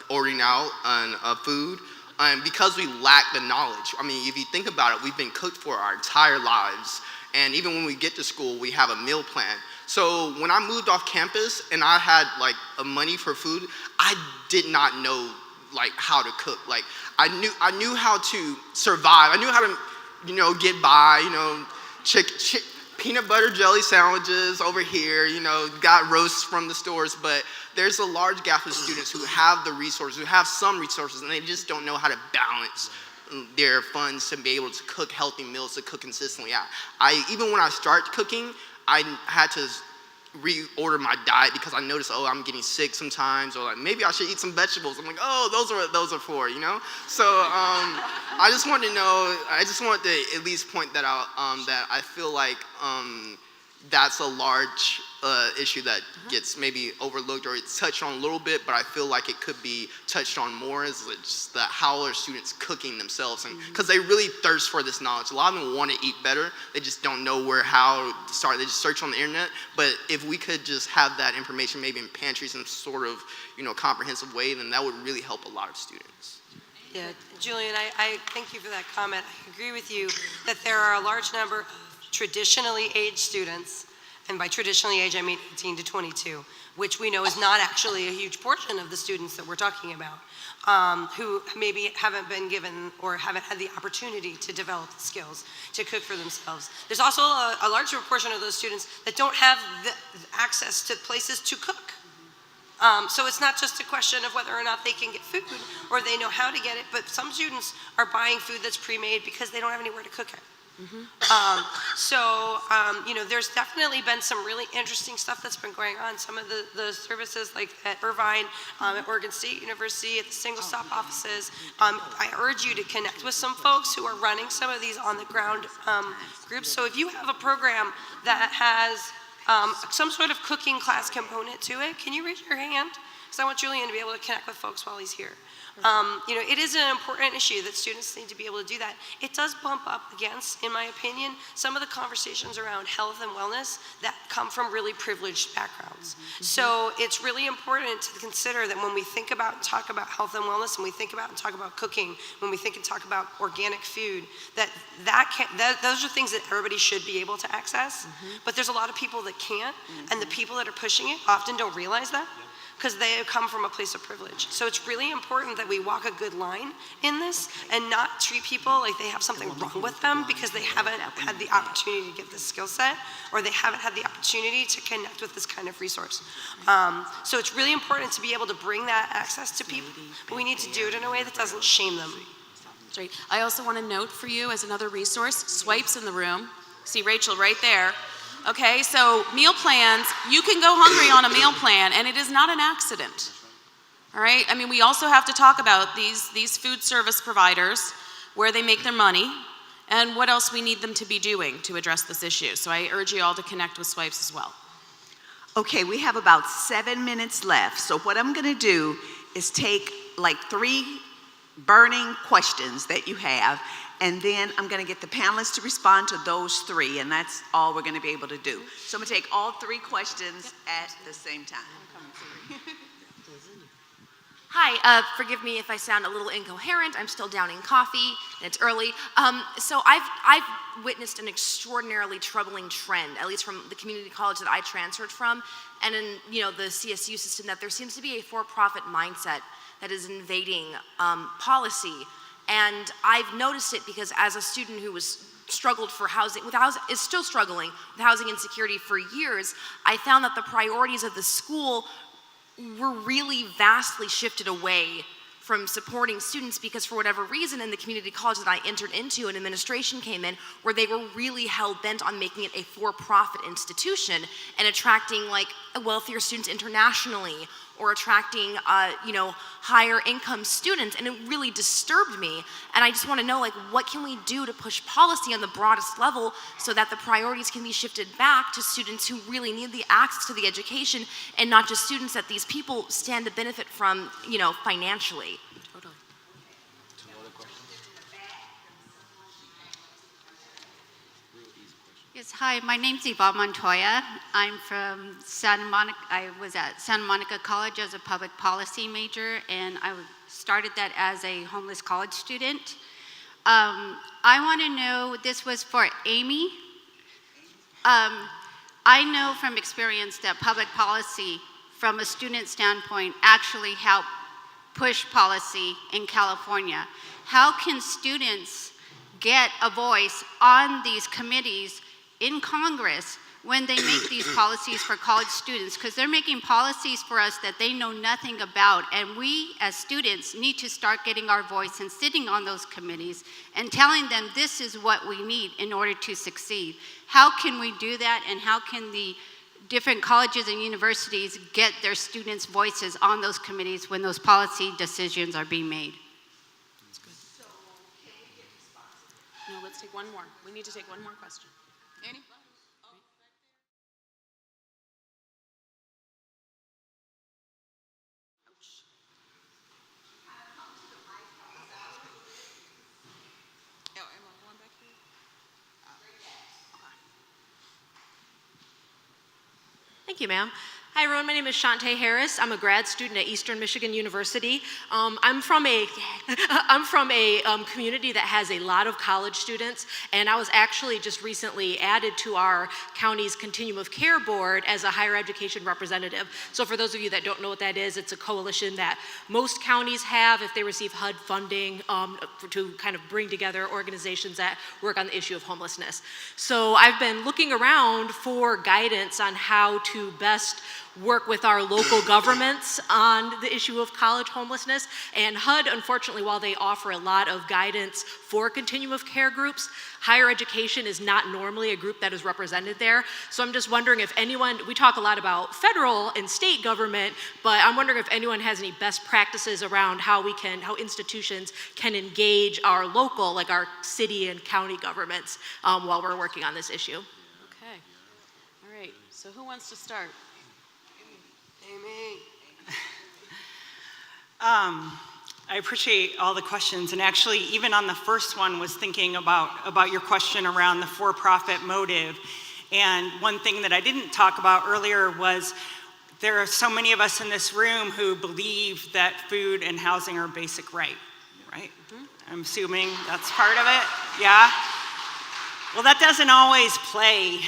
ordering out on food. Because we lack the knowledge. I mean, if you think about it, we've been cooked for our entire lives. And even when we get to school, we have a meal plan. So when I moved off campus and I had money for food, I did not know how to cook. I knew how to survive. I knew how to, get by, peanut butter jelly sandwiches over here, got roasts from the stores, but there's a large gap of students who have the resources, who have some resources, and they just don't know how to balance their funds to be able to cook healthy meals, to cook consistently. Even when I started cooking, I had to reorder my diet because I noticed, I'm getting sick sometimes, or maybe I should eat some vegetables. I'm like, those are what those are for, So I just wanted to at least point that out, that I feel like that's a large issue that gets maybe overlooked or it's touched on a little bit, but I feel like it could be touched on more, is just how are students cooking themselves, and because they really thirst for this knowledge. A lot of them want to eat better, they just don't know how to start. They just search on the internet. But if we could just have that information maybe in pantries in sort of comprehensive way, then that would really help a lot of students. Yeah, Julian, I thank you for that comment. I agree with you that there are a large number of traditionally aged students, and by traditionally aged I mean 18 to 22, which we know is not actually a huge portion of the students that we're talking about, who maybe haven't been given or haven't had the opportunity to develop the skills to cook for themselves. There's also a larger portion of those students that don't have the access to places to cook. So it's not just a question of whether or not they can get food or they know how to get it, but some students are buying food that's pre-made because they don't have anywhere to cook it. There's definitely been some really interesting stuff that's been going on. Some of the services like at Irvine, at Oregon State University, at the single stop offices. I urge you to connect with some folks who are running some of these on the ground groups. So if you have a program that has some sort of cooking class component to it, can you raise your hand? Because I want Julian to be able to connect with folks while he's here. It is an important issue that students need to be able to do that. It does bump up against, in my opinion, some of the conversations around health and wellness that come from really privileged backgrounds. So it's really important to consider that when we think about and talk about health and wellness, and we think about and talk about cooking, when we think and talk about organic food, those are things that everybody should be able to access. But there's a lot of people that can't, and the people that are pushing it often don't realize that, because they have come from a place of privilege. So it's really important that we walk a good line in this and not treat people like they have something wrong with them because they haven't had the opportunity to get this skill set, or they haven't had the opportunity to connect with this kind of resource. So it's really important to be able to bring that access to people, but we need to do it in a way that doesn't shame them. That's right. I also want to note for you as another resource, Swipes in the room. See Rachel right there. Okay, so meal plans, you can go hungry on a meal plan, and it is not an accident. All right, I mean, we also have to talk about these food service providers, where they make their money, and what else we need them to be doing to address this issue. So I urge you all to connect with Swipes as well. Okay, we have about 7 minutes left. So what I'm gonna do is take like 3 burning questions that you have, and then I'm gonna get the panelists to respond to those 3, and that's all we're gonna be able to do. So I'm gonna take all 3 questions at the same time. Hi, forgive me if I sound a little incoherent. I'm still downing coffee, and it's early. So I've witnessed an extraordinarily troubling trend, at least from the community college that I transferred from, and in the CSU system, that there seems to be a for-profit mindset that is invading policy. And I've noticed it because as a student who was struggled for housing, is still struggling with housing insecurity for years, I found that the priorities of the school were really vastly shifted away from supporting students, because for whatever reason in the community college that I entered into, an administration came in where they were really hell-bent on making it a for-profit institution and attracting like wealthier students internationally, or attracting higher income students, and it really disturbed me. And I just want to know, like, what can we do to push policy on the broadest level so that the priorities can be shifted back to students who really need the access to the education, and not just students that these people stand to benefit from, financially. Totally. Yes, hi, my name's Yvonne Montoya. I'm from Santa Monica. I was at Santa Monica College as a public policy major, and I started that as a homeless college student. I want to know, this was for Amy. I know from experience that public policy, from a student standpoint, actually help push policy in California. How can students get a voice on these committees in Congress when they make these policies for college students? Because they're making policies for us that they know nothing about, and we as students need to start getting our voice and sitting on those committees and telling them this is what we need in order to succeed. How can we do that, and how can the different colleges and universities get their students' voices on those committees when those policy decisions are being made? No, let's take one more. We need to take one more question. Annie? Thank you, ma'am. Hi, everyone. My name is Shantae Harris. I'm a grad student at Eastern Michigan University. I'm from a community that has a lot of college students, and I was actually just recently added to our county's Continuum of Care board as a higher education representative. So for those of you that don't know what that is, it's a coalition that most counties have if they receive HUD funding to kind of bring together organizations that work on the issue of homelessness. So I've been looking around for guidance on how to best work with our local governments on the issue of college homelessness. And HUD, unfortunately, while they offer a lot of guidance for continuum of care groups, higher education is not normally a group that is represented there. So I'm just wondering if anyone, we talk a lot about federal and state government, but I'm wondering if anyone has any best practices around how institutions can engage our local, like our city and county governments while we're working on this issue. Okay. All right. So who wants to start? Amy. I appreciate all the questions, and actually even on the first one was thinking about your question around the for-profit motive. And one thing that I didn't talk about earlier was there are so many of us in this room who believe that food and housing are a basic right? Mm-hmm. I'm assuming that's part of it, yeah? Well, that doesn't always play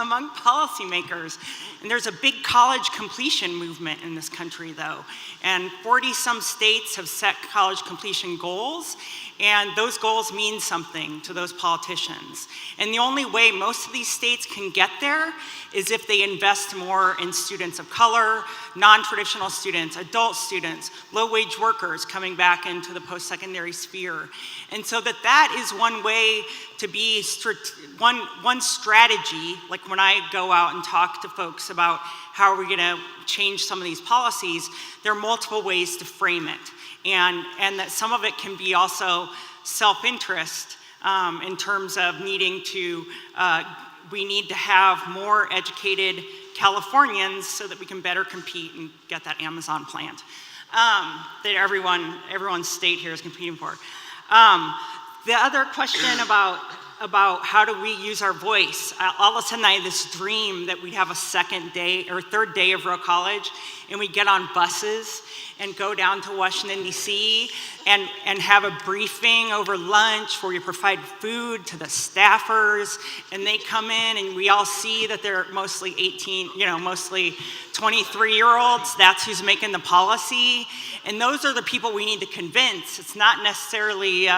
among policymakers. And there's a big college completion movement in this country, though. And 40-some states have set college completion goals, and those goals mean something to those politicians. And the only way most of these states can get there is if they invest more in students of color, non-traditional students, adult students, low-wage workers coming back into the post-secondary sphere. And so that is one way to be, one strategy, like when I go out and talk to folks about how are we gonna change some of these policies, there are multiple ways to frame it. And that some of it can be also self-interest in terms of needing to, we need to have more educated Californians so that we can better compete and get that Amazon plant that everyone's state here is competing for. The other question about how do we use our voice, all of a sudden I had this dream that we'd have a second day or third day of Roe College, and we'd get on buses and go down to Washington, D.C. and have a briefing over lunch where we provide food to the staffers, and they come in and we all see that they're mostly 23-year-olds. That's who's making the policy. And those are the people we need to convince. It's not necessarily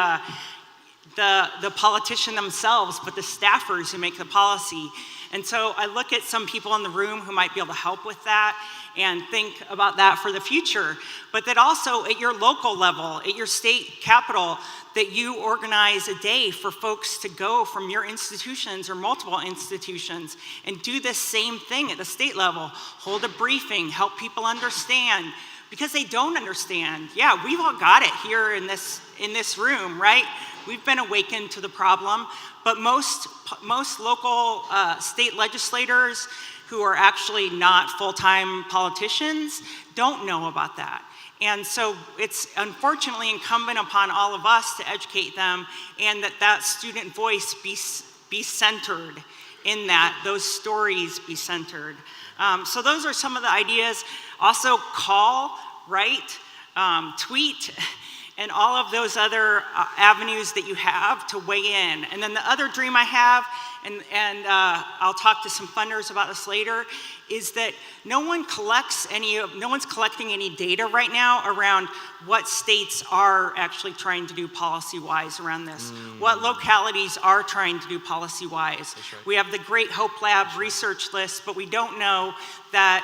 the politician themselves, but the staffers who make the policy. And so I look at some people in the room who might be able to help with that and think about that for the future. But that also at your local level, at your state capital, that you organize a day for folks to go from your institutions or multiple institutions and do this same thing at the state level. Hold a briefing, help people understand, because they don't understand. Yeah, we've all got it here in this room, right? We've been awakened to the problem, but most local state legislators who are actually not full-time politicians don't know about that. And so it's unfortunately incumbent upon all of us to educate them, and that student voice be centered in that, those stories be centered. So those are some of the ideas. Also call, write, tweet, and all of those other avenues that you have to weigh in. And then the other dream I have, and I'll talk to some funders about this later, is that no one's collecting any data right now around what states are actually trying to do policy-wise around this, what localities are trying to do policy-wise. Right. We have the Great Hope Lab research list, but we don't know that,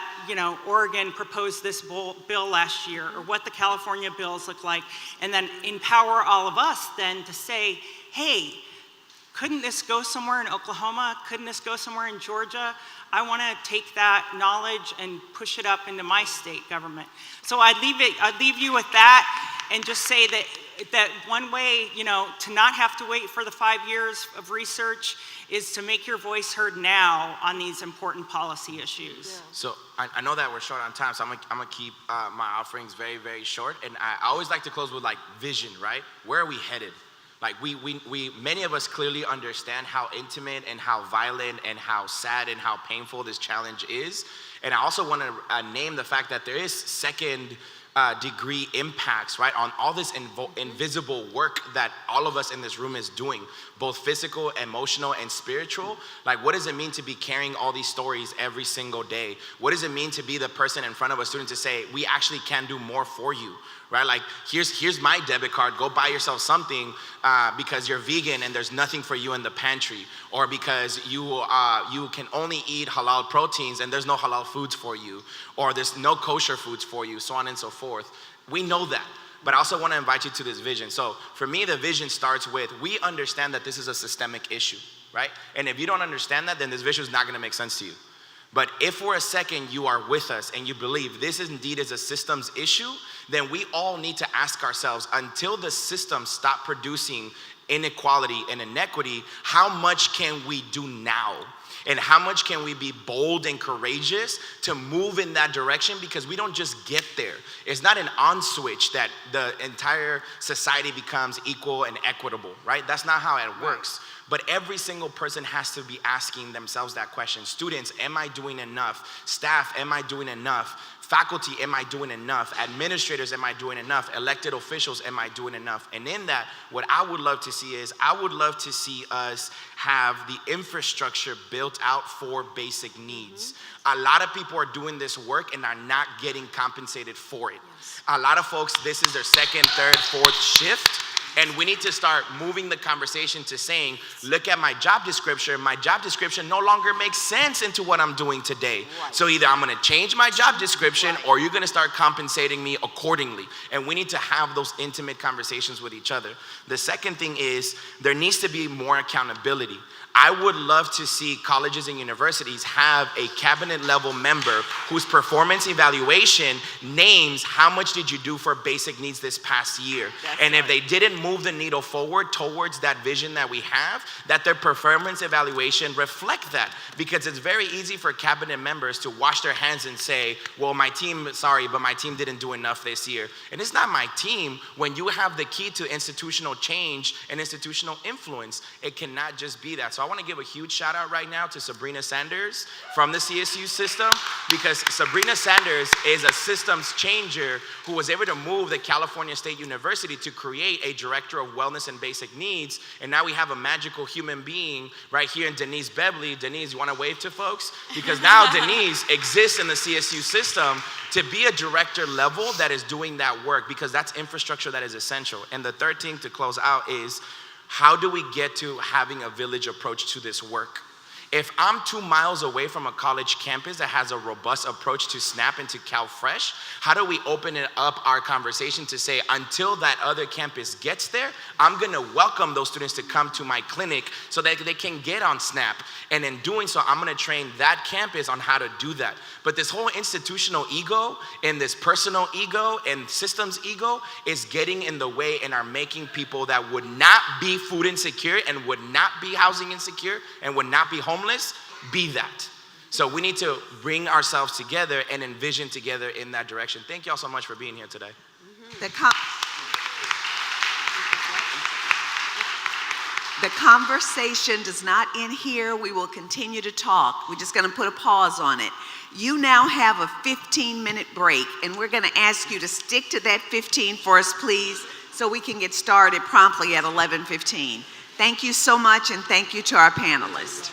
Oregon proposed this bill last year, or what the California bills look like, and then empower all of us then to say, hey, couldn't this go somewhere in Oklahoma? Couldn't this go somewhere in Georgia? I want to take that knowledge and push it up into my state government. So I'd leave you with that, and just say that one way, to not have to wait for the 5 years of research is to make your voice heard now on these important policy issues. Yeah. So I know that we're short on time, so I'm gonna keep my offerings very, very short. And I always like to close with vision, right? Where are we headed? Many of us clearly understand how intimate and how violent and how sad and how painful this challenge is. And I also want to name the fact that there is second degree impacts, right, on all this invisible work that all of us in this room is doing, both physical, emotional, and spiritual. What does it mean to be carrying all these stories every single day? What does it mean to be the person in front of a student to say, we actually can do more for you, right? Like, here's my debit card, go buy yourself something because you're vegan and there's nothing for you in the pantry, or because you can only eat halal proteins and there's no halal foods for you, or there's no kosher foods for you, so on and so forth. We know that. But I also want to invite you to this vision. So for me, the vision starts with, we understand that this is a systemic issue, right? And if you don't understand that, then this vision is not going to make sense to you. But if for a second you are with us and you believe this indeed is a systems issue, then we all need to ask ourselves, until the system stop producing inequality and inequity, how much can we do now? And how much can we be bold and courageous to move in that direction? Because we don't just get there. It's not an on switch that the entire society becomes equal and equitable, right? That's not how it works. But every single person has to be asking themselves that question. Students, am I doing enough? Staff, am I doing enough? Faculty, am I doing enough? Administrators, am I doing enough? Elected officials, am I doing enough? And in that, what I would love to see is, I would love to see us have the infrastructure built out for basic needs. A lot of people are doing this work and are not getting compensated for it. A lot of folks, this is their second, third, fourth shift. And we need to start moving the conversation to saying, look at my job description. My job description no longer makes sense into what I'm doing today. Right. So either I'm gonna change my job description, right, or you're gonna start compensating me accordingly. And we need to have those intimate conversations with each other. The second thing is, there needs to be more accountability. I would love to see colleges and universities have a cabinet level member whose performance evaluation names how much did you do for basic needs this past year. That's and right. If they didn't move the needle forward towards that vision that we have, that their performance evaluation reflect that. Because it's very easy for cabinet members to wash their hands and say, well, my team, sorry, but my team didn't do enough this year. And it's not my team. When you have the key to institutional change and institutional influence, it cannot just be that. So I want to give a huge shout out right now to Sabrina Sanders from the CSU system, because Sabrina Sanders is a systems changer who was able to move the California State University to create a director of wellness and basic needs. And now we have a magical human being right here in Denise Bebley. Denise, you want to wave to folks? Because now Denise exists in the CSU system to be a director level that is doing that work, because that's infrastructure that is essential. And the third thing to close out is, how do we get to having a village approach to this work? If I'm 2 miles away from a college campus that has a robust approach to SNAP and to CalFresh, how do we open it up, our conversation, to say, until that other campus gets there, I'm gonna welcome those students to come to my clinic so that they can get on SNAP. And in doing so, I'm gonna train that campus on how to do that. But this whole institutional ego and this personal ego and systems ego is getting in the way and are making people that would not be food insecure and would not be housing insecure and would not be homeless, be that. So we need to bring ourselves together and envision together in that direction. Thank you all so much for being here today. The conversation does not end here. We will continue to talk. We're just going to put a pause on it. You now have a 15-minute break, and we're going to ask you to stick to that 15 for us, please, so we can get started promptly at 11:15. Thank you so much, and thank you to our panelists.